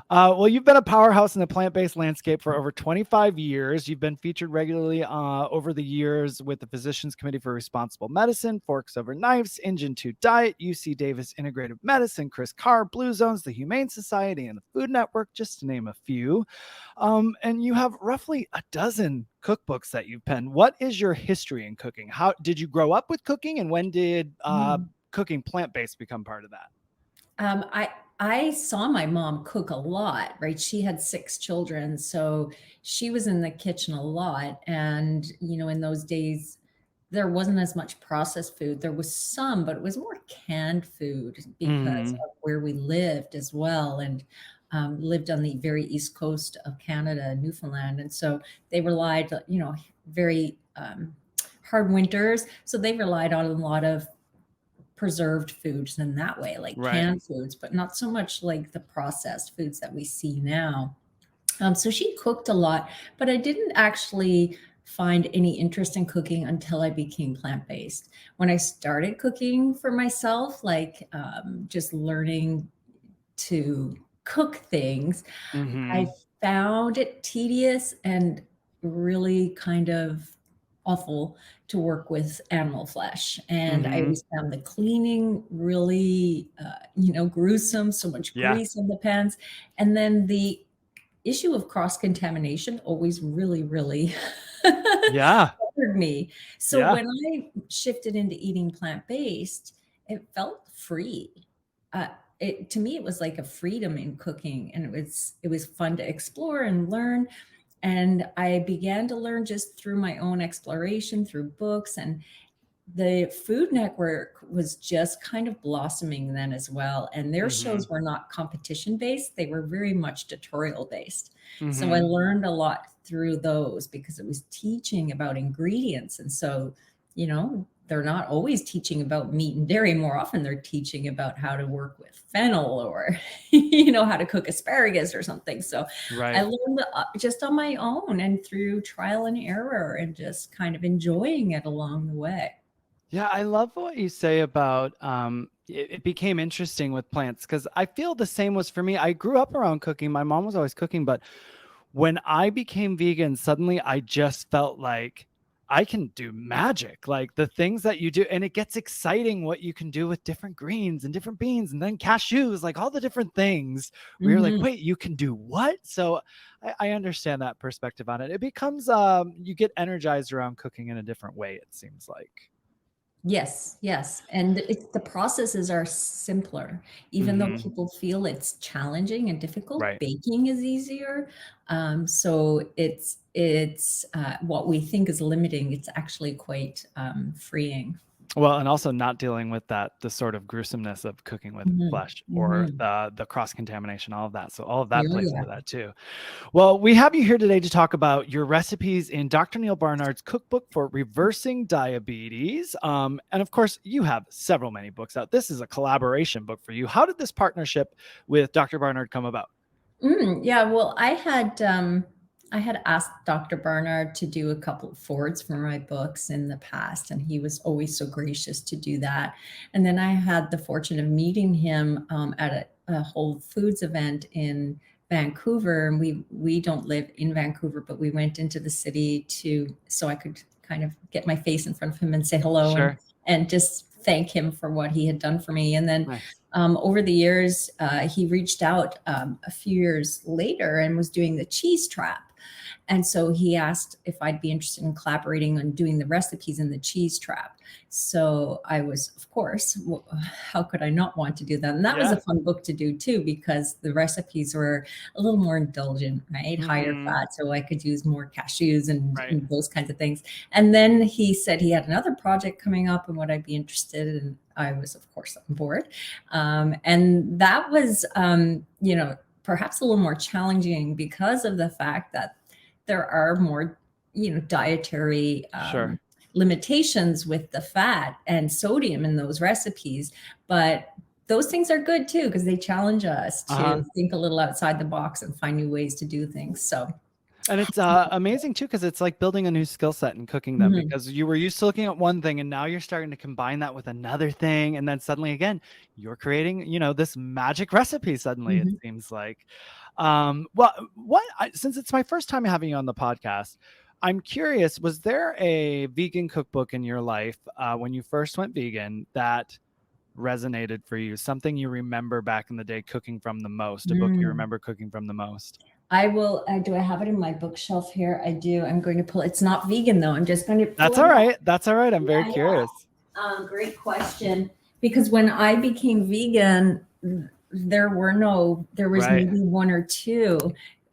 Well, you've been a powerhouse in the plant-based landscape for over 25 years. You've been featured regularly over the years with the Physicians Committee for Responsible Medicine, Forks Over Knives, Engine 2 Diet, UC Davis Integrative Medicine, Chris Carr, Blue Zones, the Humane Society, and the Food Network, just to name a few. And you have roughly a dozen cookbooks that you've penned. What is your history in cooking? How did you grow up with cooking, and when did cooking plant-based become part of that?
I saw my mom cook a lot, right? She had 6 children, so she was in the kitchen a lot. And, in those days, there wasn't as much processed food. There was some, but it was more canned food because of where we lived as well. And lived on the very east coast of Canada, Newfoundland. And so they relied, very hard winters. So they relied on a lot of preserved foods in that way, like canned foods, but not so much like the processed foods that we see now. So she cooked a lot, but I didn't actually find any interest in cooking until I became plant-based. When I started cooking for myself, like just learning to cook things, I found it tedious and really kind of awful to work with animal flesh. And I always found the cleaning really, gruesome, so much grease in the pans. And then the issue of cross-contamination always really, really bothered me. So when I shifted into eating plant-based, it felt free. To me, it was like a freedom in cooking, and it was fun to explore and learn. And I began to learn just through my own exploration, through books, and the Food Network was just kind of blossoming then as well. And their shows were not competition based. They were very much tutorial based. So I learned a lot through those because it was teaching about ingredients. And so, they're not always teaching about meat and dairy. More often they're teaching about how to work with fennel or, how to cook asparagus or something. So I learned just on my own and through trial and error and just kind of enjoying it along the way.
Yeah, I love what you say about it became interesting with plants, because I feel the same was for me. I grew up around cooking. My mom was always cooking, but when I became vegan, suddenly I just felt like I can do magic, like the things that you do. And it gets exciting what you can do with different greens and different beans and then cashews, like all the different things where you're like, wait, you can do what? So I understand that perspective on it. It becomes, you get energized around cooking in a different way, it seems like.
Yes, yes. And the processes are simpler. Even though
Mhm.
people feel it's challenging and difficult,
Right.
baking is easier. So it's what we think is limiting. It's actually quite freeing.
Well, and also not dealing with the sort of gruesomeness of cooking with
Mhm,
flesh or
mhm.
the cross contamination, all of that. So all of that
Oh,
plays
yeah.
into that too. Well, we have you here today to talk about your recipes in Dr. Neal Barnard's cookbook for reversing diabetes. And of course, you have many books out. This is a collaboration book for you. How did this partnership with Dr. Barnard come about?
Yeah, well, I had asked Dr. Barnard to do a couple of forwards for my books in the past, and he was always so gracious to do that. And then I had the fortune of meeting him at a Whole Foods event in Vancouver, and we don't live in Vancouver, but we went into the city so I could kind of get my face in front of him and say hello
Sure.
and just thank him for what he had done for me. And then
Nice.
over the years, he reached out a few years later and was doing the cheese trap. And so he asked if I'd be interested in collaborating on doing the recipes in the cheese trap. So I was, of course, how could I not want to do that? And that was
Yeah.
a fun book to do too, because the recipes were a little more indulgent, right? Higher
Mhm.
fat. So I could use more cashews
Right.
and those kinds of things. And then he said he had another project coming up and would I be interested? And I was, of course, on board. And that was, perhaps a little more challenging because of the fact that there are more, dietary
Sure.
limitations with the fat and sodium in those recipes. But those things are good too, because they challenge us
Uh-huh.
to think a little outside the box and find new ways to do things. So,
And it's amazing too, because it's like building a new skill set and cooking them,
mhm,
because you were used to looking at one thing and now you're starting to combine that with another thing. And then suddenly again, you're creating, this magic recipe suddenly, it
mhm.
seems like. Well, since it's my first time having you on the podcast, I'm curious, was there a vegan cookbook in your life when you first went vegan that resonated for you? Something you remember back in the day cooking from the most, a book you
Mm.
remember cooking from the most?
I will. Do I have it in my bookshelf here? I do. I'm going to pull. It's not vegan though. I'm just going to pull
That's
it
all
out.
right. That's all right. I'm very
Yeah,
curious.
great question. Because when I became vegan, there was
Right.
maybe one or two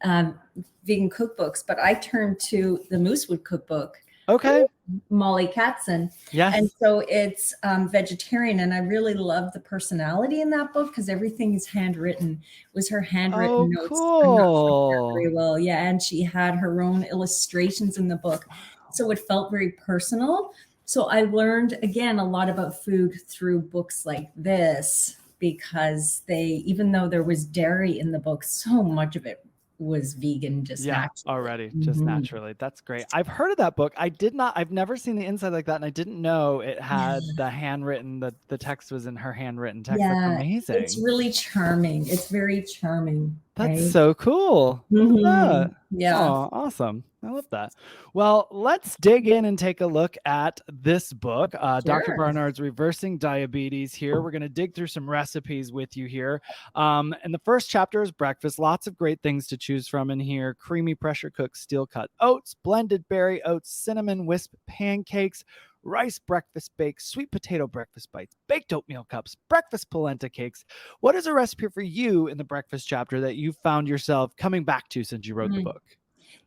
um, vegan cookbooks, but I turned to the Moosewood cookbook,
Okay.
Molly Katzen.
Yes.
And so it's vegetarian. And I really love the personality in that book because everything is handwritten. It was her handwritten
Oh,
notes. I'm not sure
cool.
very well. Yeah. And she had her own illustrations in the book. So it felt very personal. So I learned again a lot about food through books like this, because even though there was dairy in the book, so much of it was vegan just
Yeah,
naturally.
already, just
Mhm.
naturally. That's great. I've heard of that book. I've never seen the inside like that, and I didn't know it had the handwritten, the text was in her handwritten text. That's
Yeah, it's
amazing.
really charming. It's very charming,
That's
right?
so cool. Look at that.
Mhm. Yeah.
Oh, awesome. I love that. Well, let's dig in and take a look at this book, Dr.
Sure.
Barnard's Reversing Diabetes. Here, we're going to dig through some recipes with you here. And the first chapter is breakfast. Lots of great things to choose from in here: creamy pressure cooked steel cut oats, blended berry oats, cinnamon wisp pancakes, rice breakfast bakes, sweet potato breakfast bites, baked oatmeal cups, breakfast polenta cakes. What is a recipe for you in the breakfast chapter that you found yourself coming back to since you wrote the
Mhm.
book?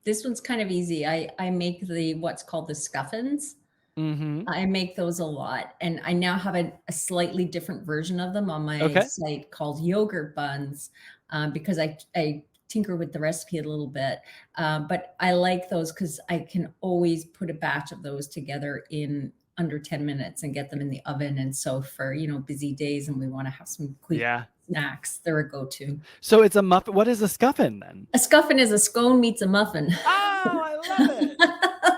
This one's kind of easy. I make what's called the scuffins.
Mm-hmm.
I make those a lot, and I now have a slightly different version of them on my
Okay.
site called yogurt buns, because I tinker with the recipe a little bit. But I like those because I can always put a batch of those together in under 10 minutes and get them in the oven. And so for, busy days and we want to have some quick
Yeah.
snacks, they're a go-to.
So it's a muffin. What is a scuffin then?
A scuffin is a scone meets a muffin.
Oh, I love it.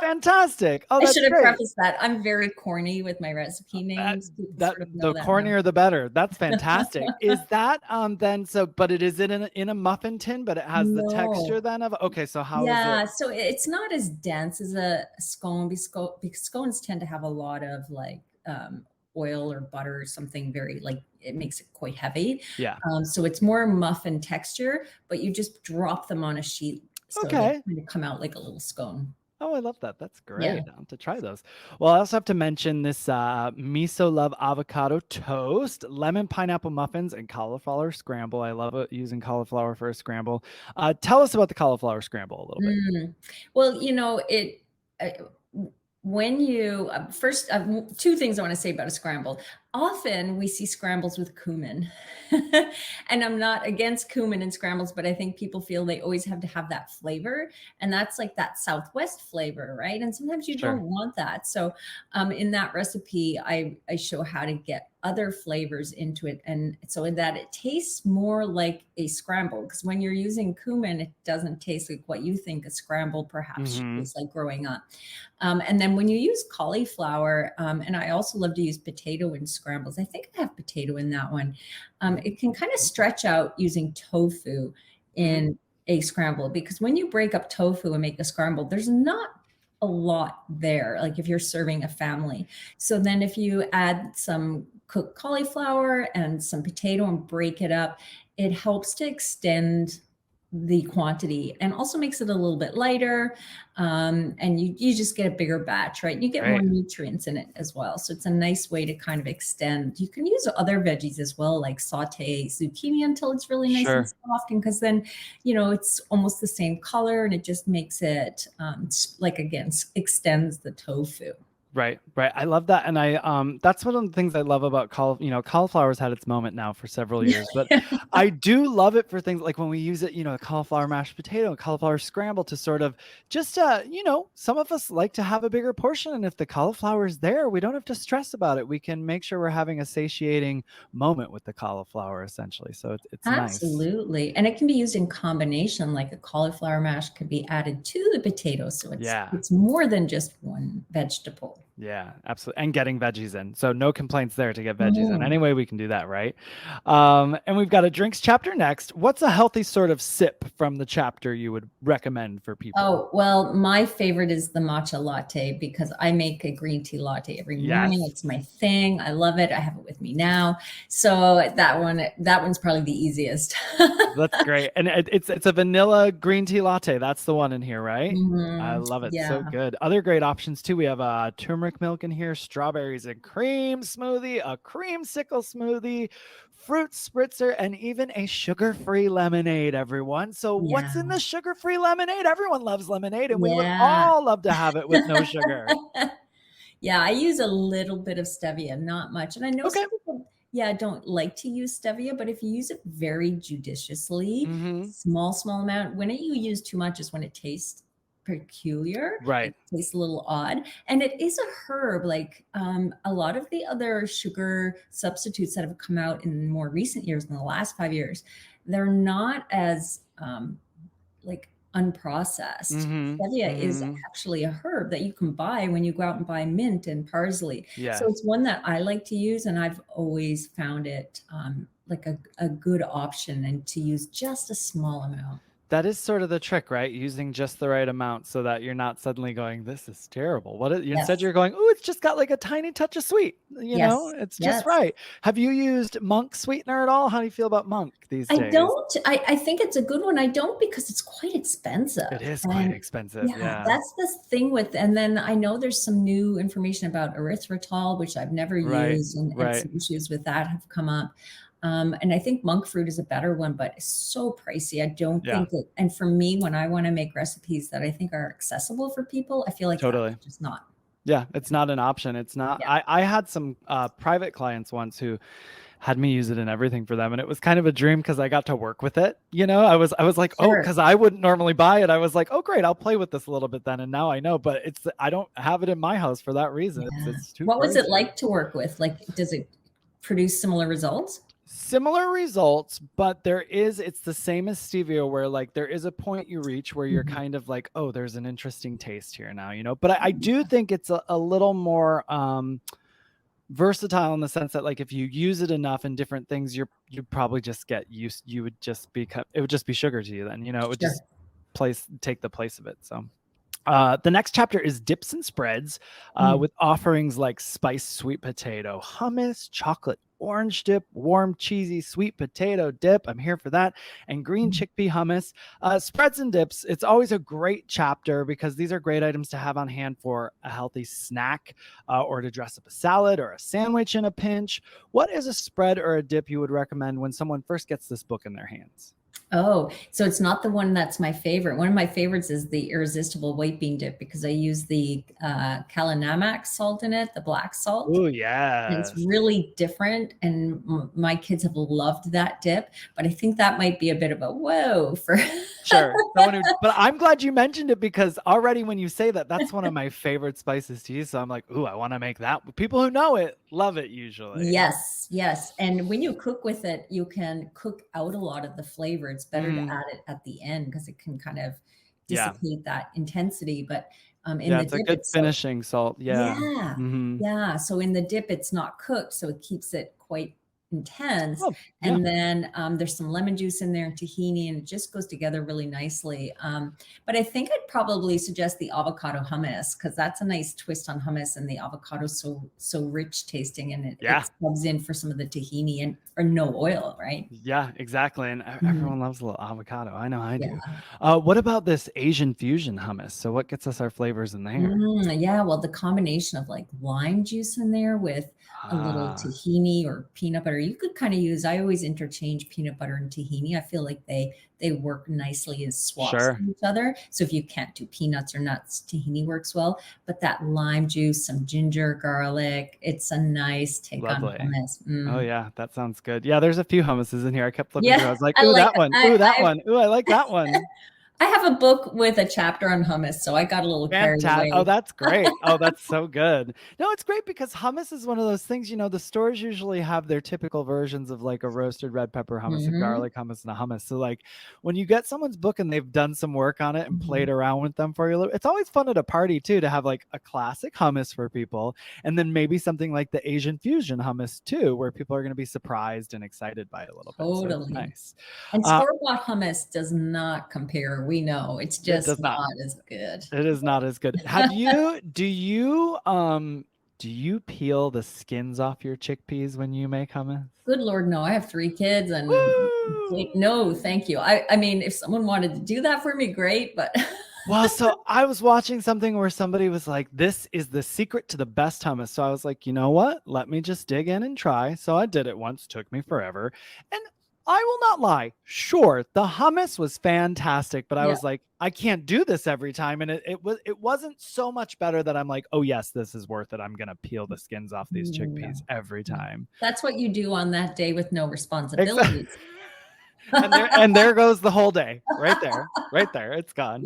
Fantastic. Oh,
I
that's
should have
great.
prefaced that. I'm very corny with my recipe names. People
That
sort of know
the
that now.
cornier the better. That's fantastic. Is that then so? But it is in a muffin tin, but it has the texture
No.
then of. Okay, so how is
Yeah,
it?
so it's not as dense as a scone because scones tend to have a lot of oil or butter or something very it makes it quite heavy.
Yeah.
So it's more muffin texture, but you just drop them on a sheet so they
Okay.
kind of come out like a little scone.
Oh, I love that. That's
Yeah.
great. I'll have to try those. Well, I also have to mention this miso love avocado toast, lemon pineapple muffins, and cauliflower scramble. I love it using cauliflower for a scramble. Tell us about the cauliflower scramble a little bit.
Well, uh, when you first, two things I want to say about a scramble. Often we see scrambles with cumin, and I'm not against cumin in scrambles, but I think people feel they always have to have that flavor, and that's like that Southwest flavor, right? And sometimes you
Sure.
don't want that. So, in that recipe, I show how to get other flavors into it, and so that it tastes more like a scramble. Because when you're using cumin, it doesn't taste like what you think a scramble perhaps should taste like growing up. And then when you use cauliflower, and I also love to use potato in scrambles. I think I have potato in that one. It can kind of stretch out using tofu in a scramble, because when you break up tofu and make a scramble, there's not a lot there, like if you're serving a family. So then if you add some cooked cauliflower and some potato and break it up, it helps to extend the quantity and also makes it a little bit lighter. And you just get a bigger batch, right? You get more
Right.
nutrients in it as well. So it's a nice way to kind of extend. You can use other veggies as well, like saute zucchini until it's really nice
Sure.
and soft. And because then, it's almost the same color, and it just makes it like, again, extends the tofu.
Right. I love that. And that's one of the things I love about cauliflower's had its moment now for several years, but I do love it for things like when we use it, cauliflower mashed potato, cauliflower scramble to sort of just, some of us like to have a bigger portion. And if the cauliflower is there, we don't have to stress about it. We can make sure we're having a satiating moment with the cauliflower, essentially. So it's nice.
Absolutely. And it can be used in combination, like a cauliflower mash could be added to the potato. So it's more than just one vegetable.
Yeah, absolutely. And getting veggies in. So no complaints there to get veggies in. Any way we can do that, right? And we've got a drinks chapter next. What's a healthy sort of sip from the chapter you would recommend for people?
Oh, well, my favorite is the matcha latte, because I make a green tea latte every morning. It's my thing. I love it. I have it with me now. So that one's probably the easiest.
That's great. And it's a vanilla green tea latte. That's the one in here, right? I love it.
Yeah.
So good. Other great options too. We have turmeric milk in here, strawberries and cream smoothie, a creamsicle smoothie, fruit spritzer, and even a sugar-free lemonade, everyone. So what's in the sugar-free lemonade? Everyone loves lemonade, and we would all love to have it with no sugar.
Yeah, I use a little bit of stevia, not much. And I know some people don't like to use stevia, but if you use it very judiciously, small amount, when you use too much is when it tastes peculiar,
right?
It tastes a little odd, and it is a herb. Like a lot of the other sugar substitutes that have come out in more recent years, in the last 5 years, they're not as like unprocessed. Stevia is actually a herb that you can buy when you go out and buy mint and parsley. So it's one that I like to use, and I've always found it like a good option, and to use just a small amount.
That is sort of the trick, right? Using just the right amount so that you're not suddenly going, this is terrible. Instead you're going, oh, it's just got like a tiny touch of sweet. It's just right. Have you used monk sweetener at all? How do you feel about monk these days?
I don't. I think it's a good one. I don't, because it's quite expensive.
It is quite expensive. Yeah.
That's the thing with, and then I know there's some new information about erythritol, which I've never used, and some issues with that have come up. And I think monk fruit is a better one, but it's so pricey. I don't think that, and for me, when I want to make recipes that I think are accessible for people, I feel like that's just not.
Yeah, it's not an option. It's not. I had some private clients once who had me use it in everything for them, and it was kind of a dream because I got to work with it. I was like, oh, because I wouldn't normally buy it. I was like, oh, great, I'll play with this a little bit then. And now I know, but I don't have it in my house for that reason. It's too.
What was it like to work with? Like, does it produce similar results?
Similar results, but it's the same as stevia, where like there is a point you reach where you're kind of like, oh, there's an interesting taste here now, but I do think it's a little more versatile in the sense that like if you use it enough in different things, you'd probably just get used. It would just be sugar to you then, it would just take the place of it. So the next chapter is dips and spreads with offerings like spiced sweet potato, hummus, chocolate orange dip, warm, cheesy, sweet potato dip. I'm here for that. And green chickpea hummus. Spreads and dips. It's always a great chapter because these are great items to have on hand for a healthy snack or to dress up a salad or a sandwich in a pinch. What is a spread or a dip you would recommend when someone first gets this book in their hands?
Oh, so it's not the one that's my favorite. One of my favorites is the irresistible white bean dip because I use the Kalinamak salt in it, the black salt.
Oh,
And
yeah.
it's really different. And my kids have loved that dip, but I think that might be a bit of a whoa for
Sure. But I'm glad you mentioned it because already when you say that, that's one of my favorite spices to use. So I'm like, ooh, I want to make that. People who know it love it usually.
Yes, yes. And when you cook with it, you can cook out a lot of the flavor. It's better to add it at the end because it can kind of dissipate that intensity. But in the
it's
dip,
a good finishing salt. Yeah.
Yeah. Yeah. So in the dip, it's not cooked, so it keeps it quite intense.
Oh,
And then there's some lemon juice in there and tahini, and it just goes together really nicely. But I think I'd probably suggest the avocado hummus because that's a nice twist on hummus, and the avocado so rich tasting, and it subs in for some of the tahini or no oil, right?
Yeah, exactly. And everyone loves a little avocado. I know I do. What about this Asian fusion hummus? So what gets us our flavors in there?
Yeah, well, the combination of like lime juice in there with a little tahini or peanut butter. You could kind of use, I always interchange peanut butter and tahini. I feel like they work nicely as swaps to each other. So if you can't do peanuts or nuts, tahini works well. But that lime juice, some ginger, garlic, it's a nice take on hummus.
Oh yeah, that sounds good. Yeah, there's a few hummuses in here. I kept flipping through. I was like,
I
ooh,
like
that one. Ooh, that one. Ooh, I like that one.
I have a book with a chapter on hummus, so I got a little carried away.
Oh, that's great. Oh, that's so good. No, it's great because hummus is one of those things, the stores usually have their typical versions of like a roasted red pepper hummus, a garlic hummus, and a hummus. So like when you get someone's book and they've done some work on it and played around with them for you, it's always fun at a party too to have like a classic hummus for people. And then maybe something like the Asian fusion hummus too, where people are going to be surprised and excited by it a little bit.
Totally.
So nice.
And store-bought hummus does not compare. We know it's just not as good.
It is not as good. Do you peel the skins off your chickpeas when you make hummus?
Good Lord, no. I have 3 kids and no, thank you. I mean, if someone wanted to do that for me, great, but
well, so I was watching something where somebody was like, this is the secret to the best hummus. So I was like, you know what? Let me just dig in and try. So I did it once, took me forever. And I will not lie. Sure, the hummus was fantastic, but I was like, I can't do this every time. And it wasn't so much better that I'm like, oh yes, this is worth it. I'm gonna peel the skins off these chickpeas every time.
That's what you do on that day with no responsibilities.
and there goes the whole day right there, it's gone.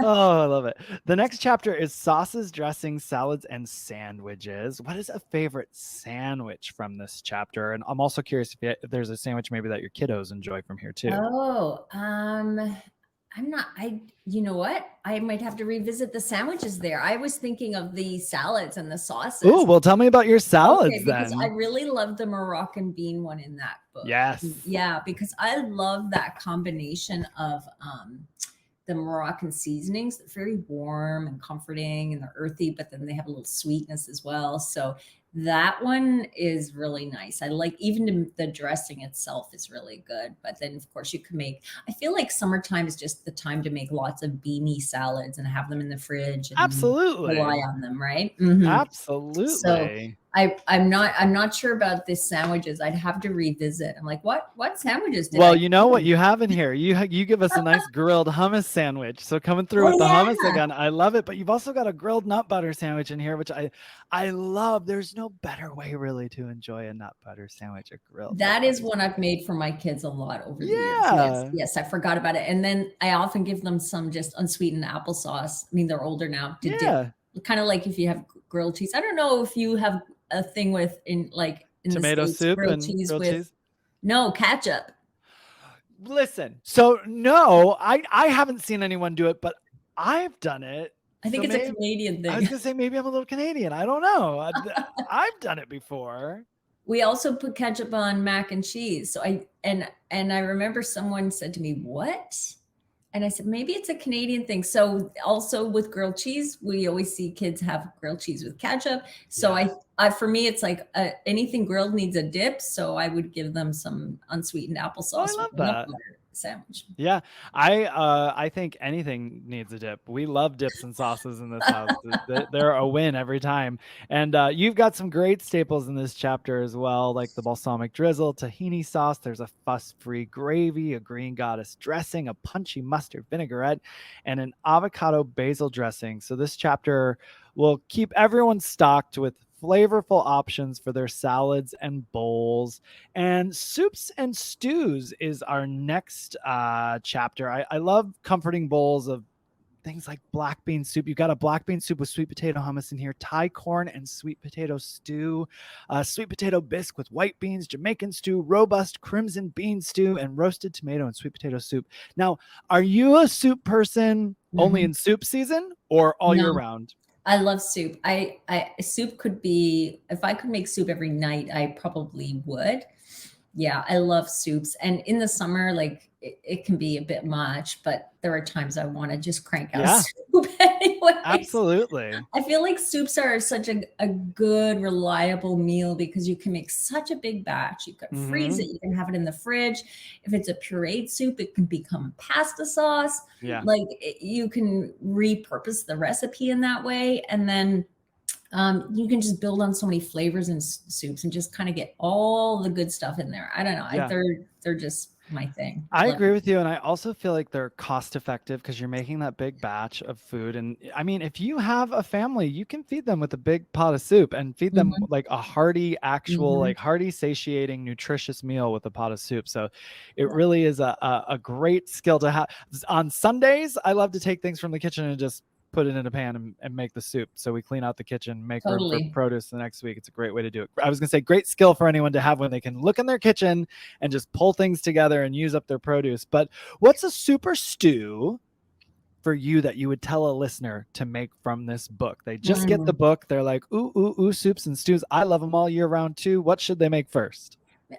Oh, I love it. The next chapter is sauces, dressings, salads, and sandwiches. What is a favorite sandwich from this chapter? And I'm also curious if there's a sandwich maybe that your kiddos enjoy from here too.
You know what? I might have to revisit the sandwiches there. I was thinking of the salads and the sauces.
Oh, well, tell me about your salads
because
then.
I really love the Moroccan bean one in that book.
Yes.
Yeah, because I love that combination of the Moroccan seasonings. They're very warm and comforting and they're earthy, but then they have a little sweetness as well. So that one is really nice. I like even the dressing itself is really good. But then of course you can I feel like summertime is just the time to make lots of beanie salads and have them in the fridge. And
absolutely.
Rely on them, right?
Absolutely.
So I'm not sure about the sandwiches. I'd have to revisit. I'm like, what sandwiches did
you know what you have in here? You give us a nice grilled hummus sandwich. So coming through with the hummus again, I love it. But you've also got a grilled nut butter sandwich in here, which I love. There's no better way really to enjoy a nut butter sandwich, a grilled.
That is one I've made for my kids a lot over the years. Yes, I forgot about it. And then I often give them some just unsweetened applesauce. I mean, they're older now. Kind of like if you have grilled cheese. I don't know if you have a thing with in
tomato soup
grilled
and
cheese
grilled cheese.
No ketchup.
Listen, so no, I haven't seen anyone do it, but I've done it.
I think it's a Canadian thing.
I was gonna say maybe I'm a little Canadian. I don't know. I've done it before.
We also put ketchup on mac and cheese. So I remember someone said to me, "What?" And I said, maybe it's a Canadian thing. So also with grilled cheese, we always see kids have grilled cheese with ketchup. So I for me, it's like anything grilled needs a dip. So I would give them some unsweetened applesauce
I love
with a nut
that.
butter sandwich.
Yeah, I think anything needs a dip. We love dips and sauces in this house. They're a win every time. And you've got some great staples in this chapter as well, like the balsamic drizzle, tahini sauce. There's a fuss-free gravy, a green goddess dressing, a punchy mustard vinaigrette, and an avocado basil dressing. So this chapter will keep everyone stocked with flavorful options for their salads and bowls. And soups and stews is our next chapter. I love comforting bowls of things like black bean soup. You've got a black bean soup with sweet potato hummus in here, Thai corn and sweet potato stew, sweet potato bisque with white beans, Jamaican stew, robust crimson bean stew, and roasted tomato and sweet potato soup. Now, are you a soup person only in soup season or all year round?
I love soup. Soup could be, if I could make soup every night, I probably would. Yeah, I love soups. And in the summer, like it can be a bit much, but there are times I want to just crank out soup anyway.
Absolutely.
I feel like soups are such a good, reliable meal because you can make such a big batch. You can freeze it. You can have it in the fridge. If it's a pureed soup, it can become pasta sauce.
Yeah.
Like you can repurpose the recipe in that way. And then you can just build on so many flavors in soups and just kind of get all the good stuff in there. I don't know.
Yeah.
They're just my thing.
I agree with you. And I also feel like they're cost effective because you're making that big batch of food. And I mean, if you have a family, you can feed them with a big pot of soup and feed them like a hearty, actual, like hearty, satiating, nutritious meal with a pot of soup. So it really is a great skill to have. On Sundays, I love to take things from the kitchen and just put it in a pan and make the soup. So we clean out the kitchen, make room for produce the next week. It's a great way to do it. I was going to say great skill for anyone to have when they can look in their kitchen and just pull things together and use up their produce. But what's a super stew for you that you would tell a listener to make from this book? They just get the book. They're like, ooh, soups and stews. I love them all year round too. What should they make first?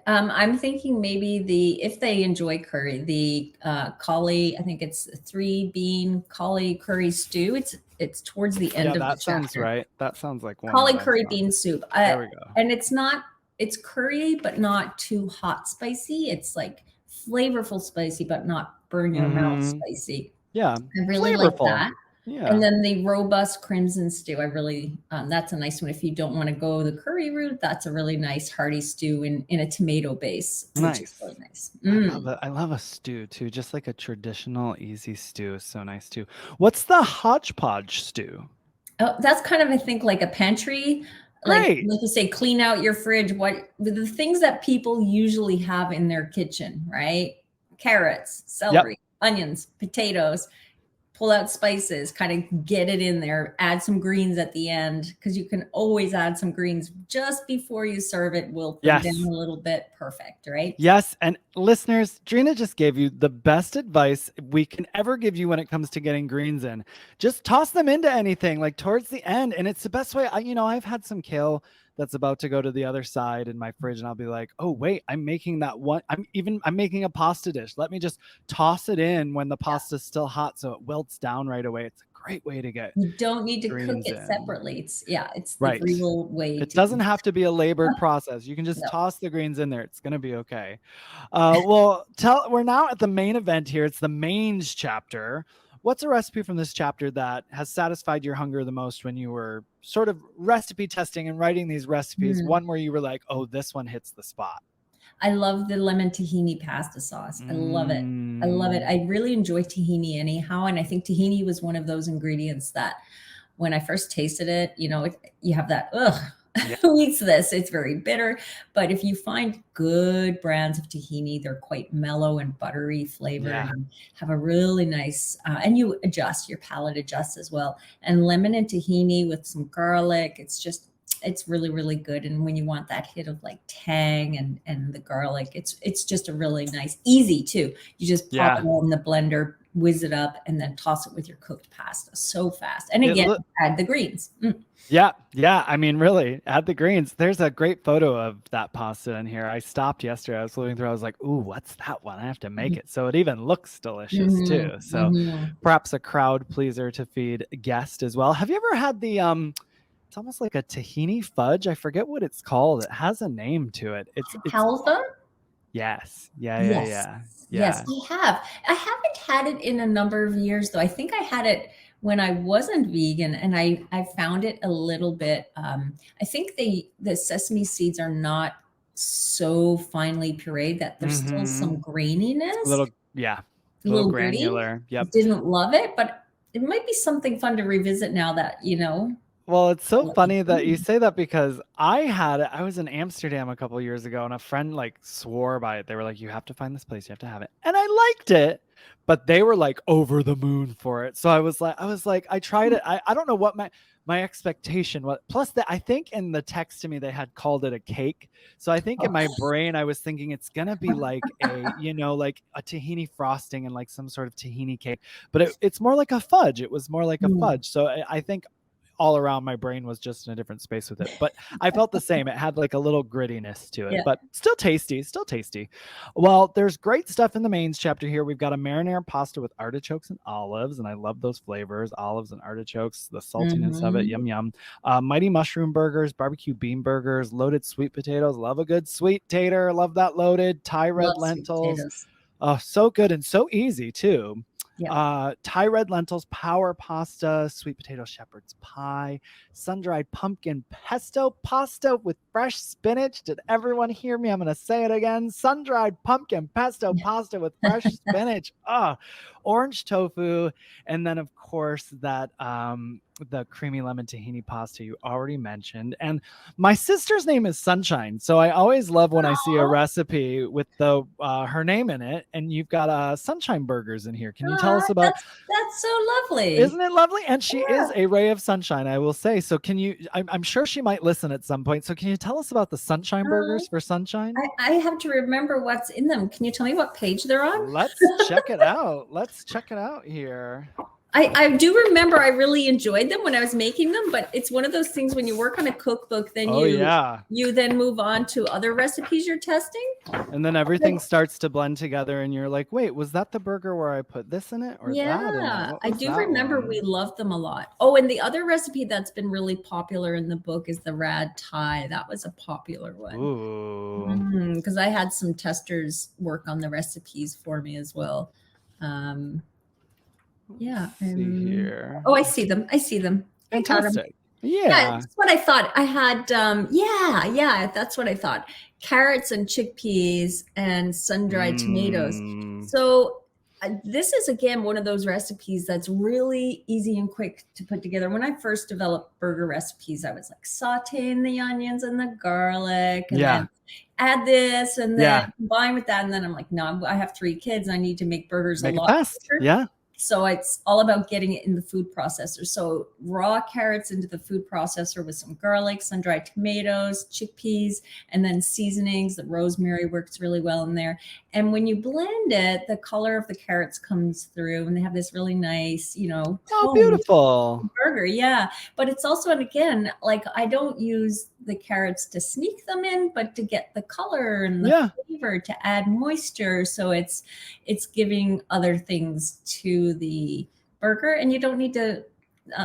I'm thinking maybe if they enjoy curry, the cauli, I think it's 3-bean cauli curry stew. It's towards the end of the chapter.
That sounds right. That sounds like one.
Cauli curry bean soup.
There we go.
And it's curry, but not too hot spicy. It's like flavorful spicy, but not burn your mouth spicy.
Yeah.
I really like that.
Yeah.
And then the robust crimson stew, I really, that's a nice one. If you don't want to go the curry route, that's a really nice hearty stew in a tomato base. Which is really nice.
I love a stew too. Just like a traditional easy stew is so nice too. What's the hodgepodge stew?
Oh, that's kind of, I think, like a pantry. Like you say, clean out your fridge. What the things that people usually have in their kitchen, right? Carrots, celery, onions, potatoes. Pull out spices, kind of get it in there, add some greens at the end, because you can always add some greens just before you serve it. Wilt them down a little bit. Perfect, right?
Yes. And listeners, Dreena just gave you the best advice we can ever give you when it comes to getting greens in. Just toss them into anything like towards the end. And it's the best way. I've had some kale that's about to go to the other side in my fridge, and I'll be like, oh wait, I'm making that one. I'm making a pasta dish. Let me just toss it in when the pasta's still hot so it wilts down right away. It's a great way to get.
You don't need to cook it separately. It's the real way.
It doesn't have to be a labored process. You can just toss the greens in there. It's gonna be okay. We're now at the main event here. It's the mains chapter. What's a recipe from this chapter that has satisfied your hunger the most when you were sort of recipe testing and writing these recipes? One where you were like, oh, this one hits the spot.
I love the lemon tahini pasta sauce. I love it. I love it. I really enjoy tahini anyhow. And I think tahini was one of those ingredients that when I first tasted it, you have that, who eats this? It's very bitter. But if you find good brands of tahini, they're quite mellow and buttery flavored and have a really nice, and you adjust, your palate adjusts as well. And lemon and tahini with some garlic, it's really, really good. And when you want that hit of like tang and the garlic, it's just a really nice, easy too. You just pop it all in the blender, whiz it up, and then toss it with your cooked pasta. So fast. And
It
again,
loo-
add the greens.
Yeah, I mean, really, add the greens. There's a great photo of that pasta in here. I stopped yesterday. I was looking through. I was like, "Ooh, what's that one? I have to make it." So it even looks delicious too. So perhaps a crowd pleaser to feed a guest as well. Have you ever had the It's almost like a tahini fudge. I forget what it's called. It has a name to it. It's
Halva?
Yes. Yeah.
Yes, I have. I haven't had it in a number of years, though. I think I had it when I wasn't vegan, and I found it a little bit. I think the sesame seeds are not so finely pureed that there's still some graininess.
A little
gritty.
granular. Yep.
Didn't love it, but it might be something fun to revisit now that
Well, it's so funny that you say that, because I was in Amsterdam a couple years ago, and a friend like swore by it. They were like, "You have to find this place, you have to have it." And I liked it, but they were like over the moon for it. So I was like, I tried it. I don't know what my expectation was. Plus that, I think in the text to me, they had called it a cake. So I think in my brain, I was thinking it's going to be like like a tahini frosting and like some sort of tahini cake, but it's more like a fudge. It was more like a fudge. So I think all around my brain was just in a different space with it, but I felt the same. It had like a little grittiness to it, but still tasty. Well, there's great stuff in the mains chapter here. We've got a marinara pasta with artichokes and olives, and I love those flavors, olives and artichokes, the saltiness of it. Yum. Mighty mushroom burgers, barbecue bean burgers, loaded sweet potatoes. Love a good sweet tater. Love that loaded. Thai red lentils. Oh, so good and so easy too. Thai red lentils, power pasta, sweet potato shepherd's pie, sun-dried pumpkin pesto pasta with fresh spinach. Did everyone hear me? I'm going to say it again. Sun-dried pumpkin pesto pasta with fresh spinach. Orange tofu. And then, of course, that the creamy lemon tahini pasta you already mentioned. And my sister's name is Sunshine, so I always love when I see a recipe with the her name in it, and you've got Sunshine burgers in here. Can you tell us about
that's so lovely?
Isn't it lovely? And she is a ray of sunshine, I will say. So can you, I'm sure she might listen at some point, so can you tell us about the Sunshine burgers for Sunshine?
I have to remember what's in them. Can you tell me what page they're on?
Let's check it out. Let's check it out here.
I do remember I really enjoyed them when I was making them, but it's one of those things when you work on a cookbook, then you then move on to other recipes you're testing.
And then everything starts to blend together, and you're like, wait, was that the burger where I put this in it? Or that?
I do remember we loved them a lot. Oh, and the other recipe that's been really popular in the book is the rad Thai. That was a popular one.
Ooh.
Because I had some testers work on the recipes for me as well.
See here.
Oh, I see them.
Fantastic.
Yeah, that's what I thought. I had that's what I thought. Carrots and chickpeas and sun-dried tomatoes. So this is, again, one of those recipes that's really easy and quick to put together. When I first developed burger recipes, I was like sauteing the onions and the garlic and then add this and then combine with that. And then I'm like, no, I have 3 kids. I need to make burgers a lot faster.
Yeah.
So it's all about getting it in the food processor. So raw carrots into the food processor with some garlic, sun-dried tomatoes, chickpeas, and then seasonings. The rosemary works really well in there. And when you blend it, the color of the carrots comes through, and they have this really nice,
beautiful
burger. Yeah. But it's also, and again, like I don't use the carrots to sneak them in, but to get the color and the flavor, to add moisture. So it's giving other things to the burger, and you don't need to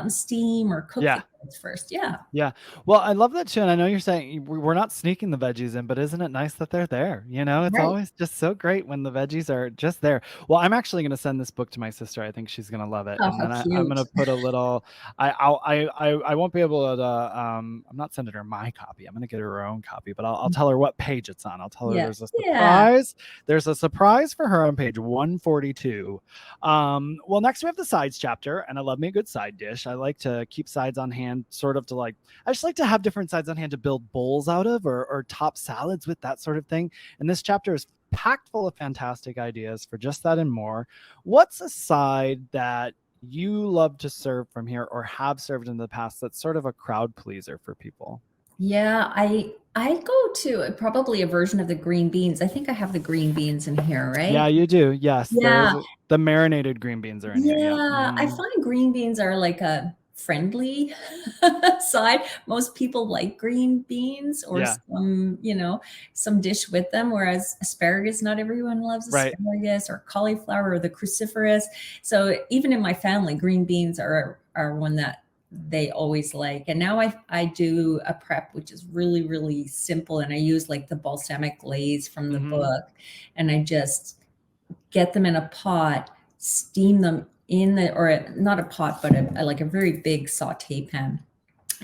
steam or cook the carrots first. Yeah.
Well, I love that too. And I know you're saying we're not sneaking the veggies in, but isn't it nice that they're there? It's always just so great when the veggies are just there. Well, I'm actually going to send this book to my sister. I think she's going to love it.
Oh,
and then
cute.
I'm going to put a little, I won't be able to, I'm not sending her my copy. I'm going to get her own copy, but I'll tell her what page it's on. I'll tell her there's a surprise. There's a surprise for her on page 142. Well, next we have the sides chapter, and I love me a good side dish. I like to keep sides on hand, sort of I just like to have different sides on hand to build bowls out of, or top salads with, that sort of thing. And this chapter is packed full of fantastic ideas for just that and more. What's a side that you love to serve from here, or have served in the past, that's sort of a crowd pleaser for people?
Yeah, I I go to probably a version of the green beans. I think I have the green beans in here, right?
Yeah, you do. Yes.
Yeah.
The marinated green beans are in here. Yeah.
Yeah, I find green beans are like a friendly side. Most people like green beans or
Yeah.
some dish with them, whereas asparagus, not everyone loves
Right.
asparagus or cauliflower or the cruciferous. So even in my family, green beans are one that they always like. And now I do a prep, which is really, really simple. And I use like the balsamic glaze from the book, and I just get them in a pot, steam them or not a pot, but like a very big saute pan,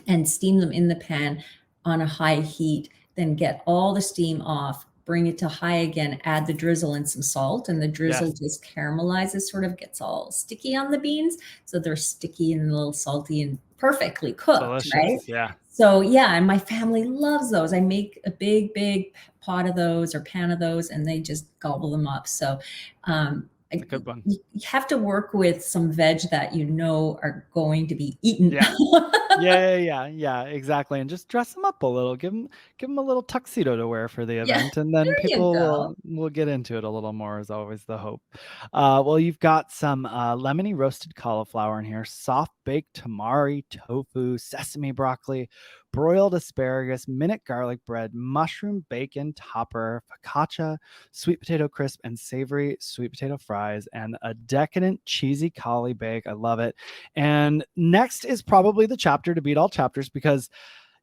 and steam them in the pan on a high heat, then get all the steam off, bring it to high again, add the drizzle and some salt, and the drizzle just caramelizes, sort of gets all sticky on the beans. So they're sticky and a little salty and perfectly cooked,
delicious.
right?
Yeah.
So yeah, and my family loves those. I make a big, big pot of those or pan of those, and they just gobble them up. So
a good one.
You have to work with some veg that are going to be eaten.
Yeah, exactly. And just dress them up a little. Give them a little tuxedo to wear for the event, and then people will get into it a little more. Is always the hope. Well, you've got some lemony roasted cauliflower in here, soft baked tamari, tofu, sesame broccoli, broiled asparagus, minute garlic bread, mushroom bacon topper, focaccia, sweet potato crisp, and savory sweet potato fries, and a decadent cheesy cauli bake. I love it. And next is probably the chapter to beat all chapters, because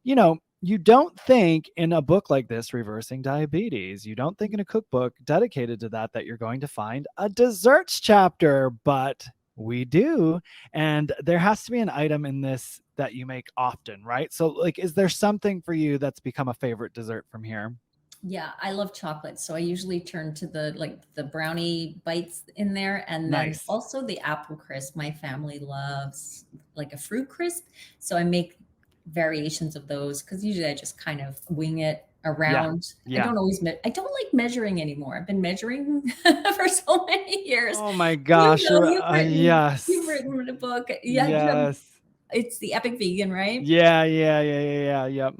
you don't think in a book like this, Reversing Diabetes, you don't think in a cookbook dedicated to that you're going to find a desserts chapter, but we do. And there has to be an item in this that you make often, right? So like, is there something for you that's become a favorite dessert from here?
Yeah, I love chocolate. So I usually turn to the brownie bites in there, and then also the apple crisp. My family loves like a fruit crisp. So I make variations of those, because usually I just kind of wing it around.
Yeah.
I don't like measuring anymore. I've been measuring for so many years.
Oh my gosh. Yes.
You've written a book. Yeah.
Yes.
It's the Epic Vegan, right?
Yeah. Yep.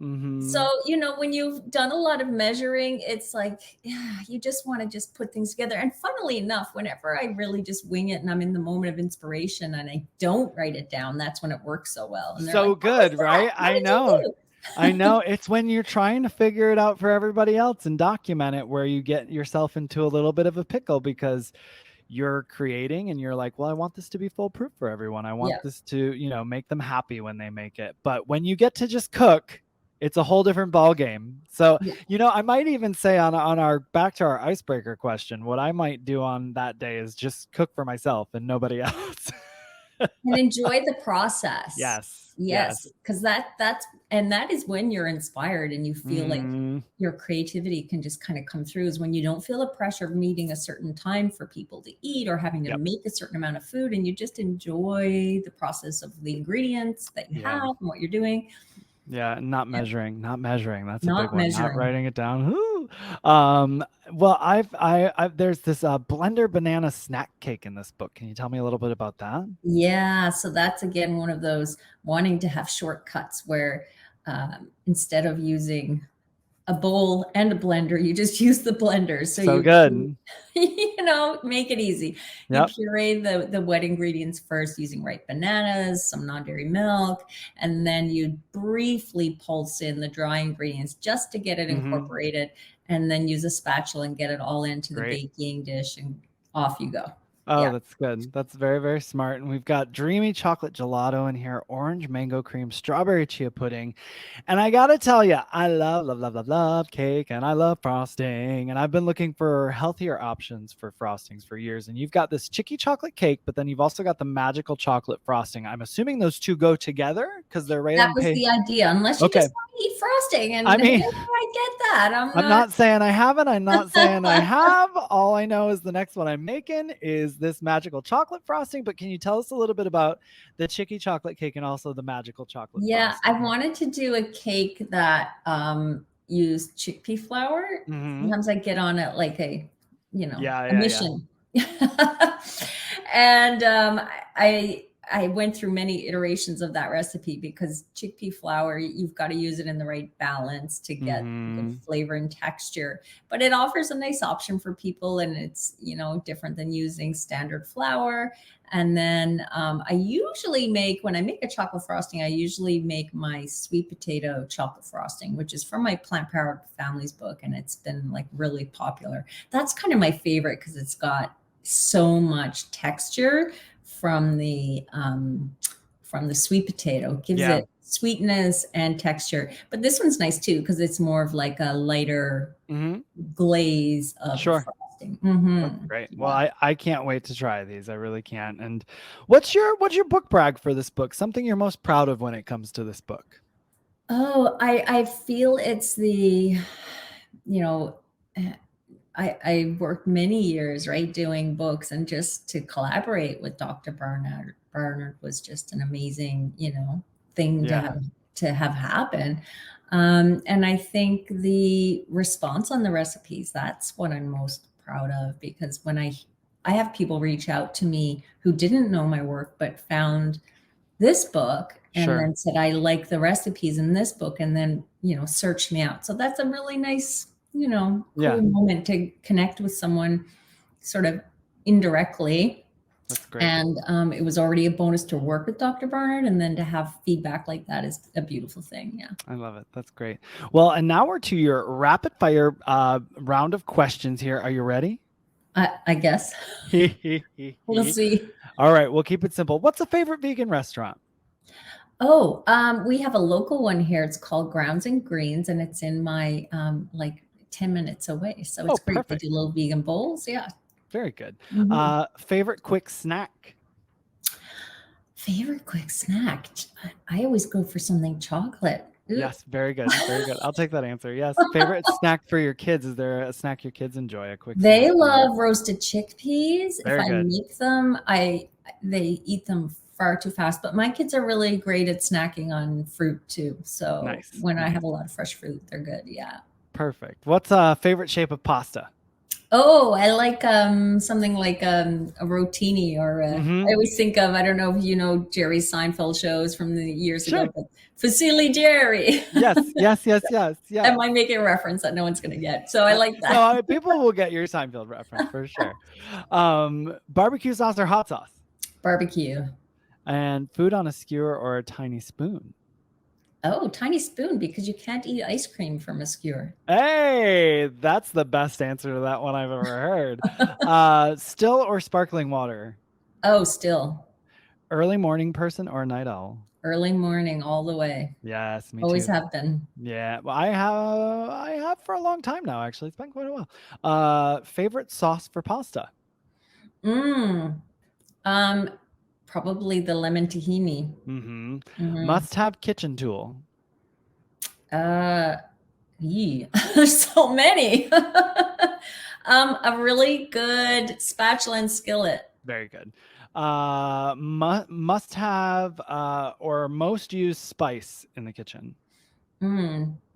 So, when you've done a lot of measuring, it's like, you just want to just put things together. And funnily enough, whenever I really just wing it and I'm in the moment of inspiration and I don't write it down, that's when it works so well. And
so good, right? I know. I know. It's when you're trying to figure it out for everybody else and document it where you get yourself into a little bit of a pickle, because you're creating and you're like, well, I want this to be foolproof for everyone. I want this to, make them happy when they make it. But when you get to just cook, it's a whole different ball game. So, I might even say on our back to our icebreaker question, what I might do on that day is just cook for myself and nobody else.
And enjoy the process.
Yes.
Because that is when you're inspired and you feel like your creativity can just kind of come through, is when you don't feel the pressure of meeting a certain time for people to eat or having to make a certain amount of food, and you just enjoy the process of the ingredients that you have and what you're doing.
Yeah, not measuring. That's a
Not
big one.
measuring.
Not writing it down. Well, I've there's this blender banana snack cake in this book. Can you tell me a little bit about that?
Yeah, so that's again one of those wanting to have shortcuts where instead of using a bowl and a blender, you just use the blender.
So good.
Make it easy. You puree the wet ingredients first using ripe bananas, some non-dairy milk, and then you briefly pulse in the dry ingredients just to get it incorporated, and then use a spatula and get it all into the baking dish, and off you go.
Oh, that's good. That's very, very smart. And we've got dreamy chocolate gelato in here, orange mango cream, strawberry chia pudding. And I got to tell you, I love cake, and I love frosting. And I've been looking for healthier options for frostings for years. And you've got this chicky chocolate cake, but then you've also got the magical chocolate frosting. I'm assuming those two go together because they're right on
That was the idea, unless you just want to eat frosting. And
I mean,
I get that.
I'm not saying I haven't. I'm not saying I have. All I know is the next one I'm making is this magical chocolate frosting. But can you tell us a little bit about the chicky chocolate cake and also the magical chocolate frosting?
I wanted to do a cake that used chickpea flour. Sometimes I get on it like a mission. And I went through many iterations of that recipe because chickpea flour, you've got to use it in the right balance to get good flavor and texture. But it offers a nice option for people, and it's, you know, different than using standard flour. And then I usually make, when I make a chocolate frosting, I usually make my sweet potato chocolate frosting, which is from my Plant Powered Families book, and it's been like really popular. That's kind of my favorite because it's got so much texture from the sweet potato. It gives it sweetness and texture. But this one's nice too because it's more of like a lighter glaze of frosting.
That's great. Well, I can't wait to try these. I really can't. And what's your book brag for this book? Something you're most proud of when it comes to this book?
Oh, I feel it's the, you know, I worked many years, right, doing books, and just to collaborate with Dr. Barnard was just an amazing, you know, thing to have happen. And I think the response on the recipes, that's what I'm most proud of, because when I have people reach out to me who didn't know my work, but found this book and then said, I like the recipes in this book, and then, you know, searched me out. So that's a really nice, you know, cool moment to connect with someone sort of indirectly.
That's great.
And it was already a bonus to work with Dr. Barnard, and then to have feedback like that is a beautiful thing. Yeah.
I love it. That's great. Well, and now we're to your rapid fire round of questions here. Are you ready?
I guess. We'll see.
All right. We'll keep it simple. What's a favorite vegan restaurant?
Oh, we have a local one here. It's called Grounds and Greens, and it's in my like 10 minutes away. So it's great.
Perfect.
They do little vegan bowls. Yeah.
Very good. Favorite quick snack?
Favorite quick snack? I always go for something chocolate. Ooh.
Yes. Very good. Very good. I'll take that answer. Yes. Favorite snack for your kids? Is there a snack your kids enjoy? A quick
They
snack?
love roasted chickpeas.
Very
if
good.
I make them, they eat them far too fast, but my kids are really great at snacking on fruit too. So when I have a lot of fresh fruit, they're good. Yeah.
Perfect. What's a favorite shape of pasta?
Oh, I like something like a rotini, or I always think of, I don't know if you know Jerry Seinfeld shows from the years ago, but Fusilli Jerry.
Yes.
I might make a reference that no one's going to get. So I like that.
No, people will get your Seinfeld reference for sure. Barbecue sauce or hot sauce?
Barbecue.
And food on a skewer or a tiny spoon?
Oh, tiny spoon, because you can't eat ice cream from a skewer.
Hey, that's the best answer to that one I've ever heard. Still or sparkling water?
Oh, still.
Early morning person or night owl?
Early morning all the way.
Yes, me
Always
too.
have been.
Yeah, well, I have for a long time now, actually. It's been quite a while. Favorite sauce for pasta?
Probably the lemon tahini.
Must-have kitchen tool?
There's so many. A really good spatula and skillet.
Very good. Must-have or most used spice in the kitchen?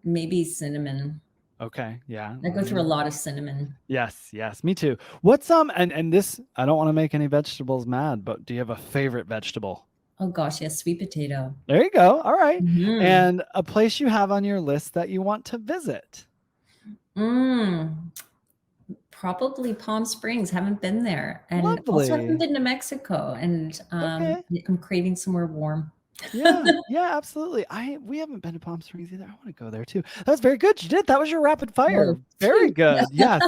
Maybe cinnamon.
Okay, yeah.
I go through a lot of cinnamon.
Yes, me too. What's and this, I don't want to make any vegetables mad, but do you have a favorite vegetable?
Oh gosh, yes, sweet potato.
There you go. All right. And a place you have on your list that you want to visit?
Probably Palm Springs. Haven't been there. And
Lovely.
Also haven't been to Mexico. And I'm craving somewhere warm.
Yeah, absolutely. We haven't been to Palm Springs either. I want to go there too. That was very good. You did. That was your rapid fire. Very good. Yes,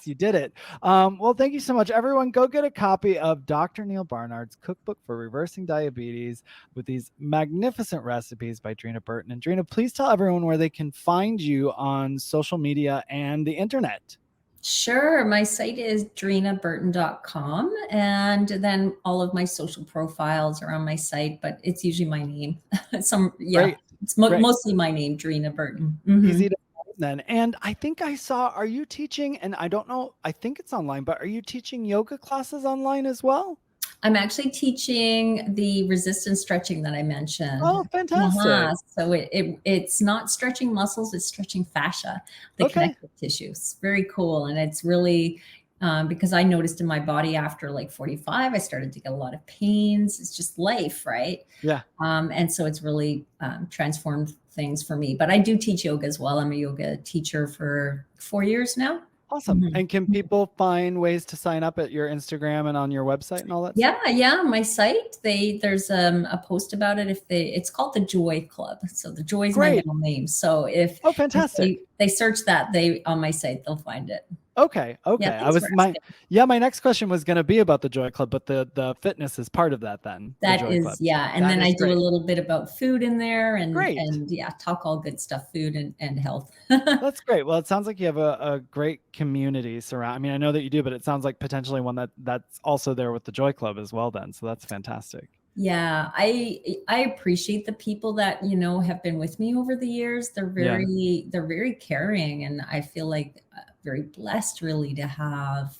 you did it. Well, thank you so much, everyone. Go get a copy of Dr. Neal Barnard's Cookbook for Reversing Diabetes with these magnificent recipes by Dreena Burton. And Drina, please tell everyone where they can find you on social media and the internet.
Sure. My site is dreenaburton.com, and then all of my social profiles are on my site, but it's usually my name. It's mostly my name, Dreena Burton.
Easy to find then. And I think I saw, are you teaching, and I don't know, I think it's online, but are you teaching yoga classes online as well?
I'm actually teaching the resistance stretching that I mentioned.
Oh, fantastic.
So it's not stretching muscles, it's stretching fascia, the connective tissues. Very cool. And it's really because I noticed in my body after like 45, I started to get a lot of pains. It's just life, right?
Yeah.
And so it's really transformed things for me. But I do teach yoga as well. I'm a yoga teacher for 4 years now.
Awesome.
Mhm.
And can people find ways to sign up at your Instagram and on your website and all that stuff?
Yeah. My site, there's a post about it. It's called the Joy Club. So the Joy is my
Great.
middle name. So if
Fantastic.
they search that, on my site, they'll find it.
Okay.
Yeah,
my next question was going to be about the Joy Club, but the fitness is part of that then.
That is,
Club.
And
that
then I do
great.
a little bit about food in there and
Great.
Talk all good stuff, food and health.
That's great. Well, it sounds like you have a great community surround. I mean, I know that you do, but it sounds like potentially one that's also there with the Joy Club as well then. So that's fantastic.
Yeah, I appreciate the people that, have been with me over the years. They're very caring, and I feel like very blessed really to have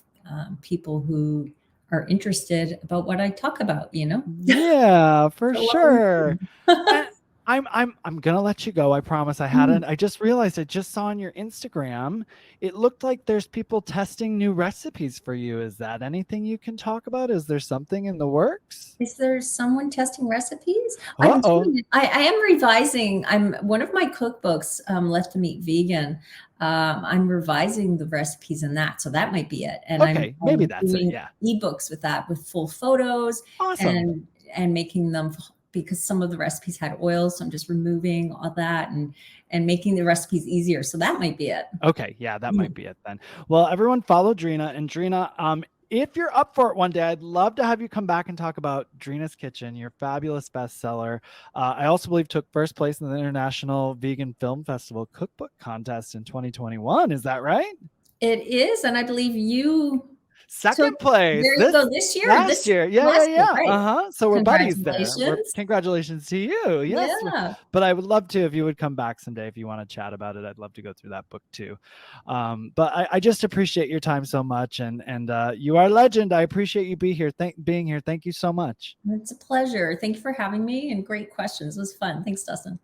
people who are interested about what I talk about,
Yeah, for sure. I'm gonna let you go. I promise. I just realized I just saw on your Instagram, it looked like there's people testing new recipes for you. Is that anything you can talk about? Is there something in the works?
Is there someone testing recipes?
I
am revising. One of my cookbooks, Left to Meat Vegan. I'm revising the recipes in that, so that might be it. And
maybe that's it. Yeah,
ebooks with that, with full photos.
Awesome.
And making them, because some of the recipes had oil, so I'm just removing all that and making the recipes easier. So that might be it.
Okay, yeah, that might be it then. Well, everyone follow Dreena. And Dreena, if you're up for it one day, I'd love to have you come back and talk about Dreena's Kitchen, your fabulous bestseller. I also believe took first place in the International Vegan Film Festival Cookbook Contest in 2021. Is that right?
It is, and I believe you...
Second place.
There you go. This year?
Last year. Yeah.
Right.
So we're buddies there. Congratulations to you. Yes.
Yeah.
But I would love to, if you would come back someday, if you want to chat about it, I'd love to go through that book too. But I just appreciate your time so much. And you are a legend. I appreciate you being here. Thank you so much.
It's a pleasure. Thank you for having me, and great questions. It was fun. Thanks, Dustin.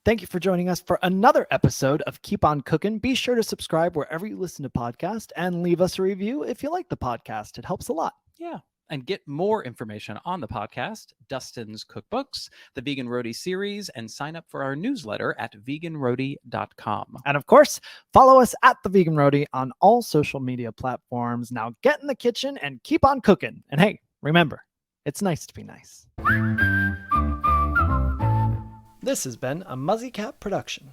Thank you for joining us for another episode of Keep On Cookin'. Be sure to subscribe wherever you listen to podcasts and leave us a review if you like the podcast. It helps a lot.
Yeah. And get more information on the podcast, Dustin's cookbooks, the Vegan Roadie series, and sign up for our newsletter at veganroadie.com.
And of course, follow us at The Vegan Roadie on all social media platforms. Now get in the kitchen and keep on cooking. And hey, remember, it's nice to be nice. This has been a Muzzy Cat production.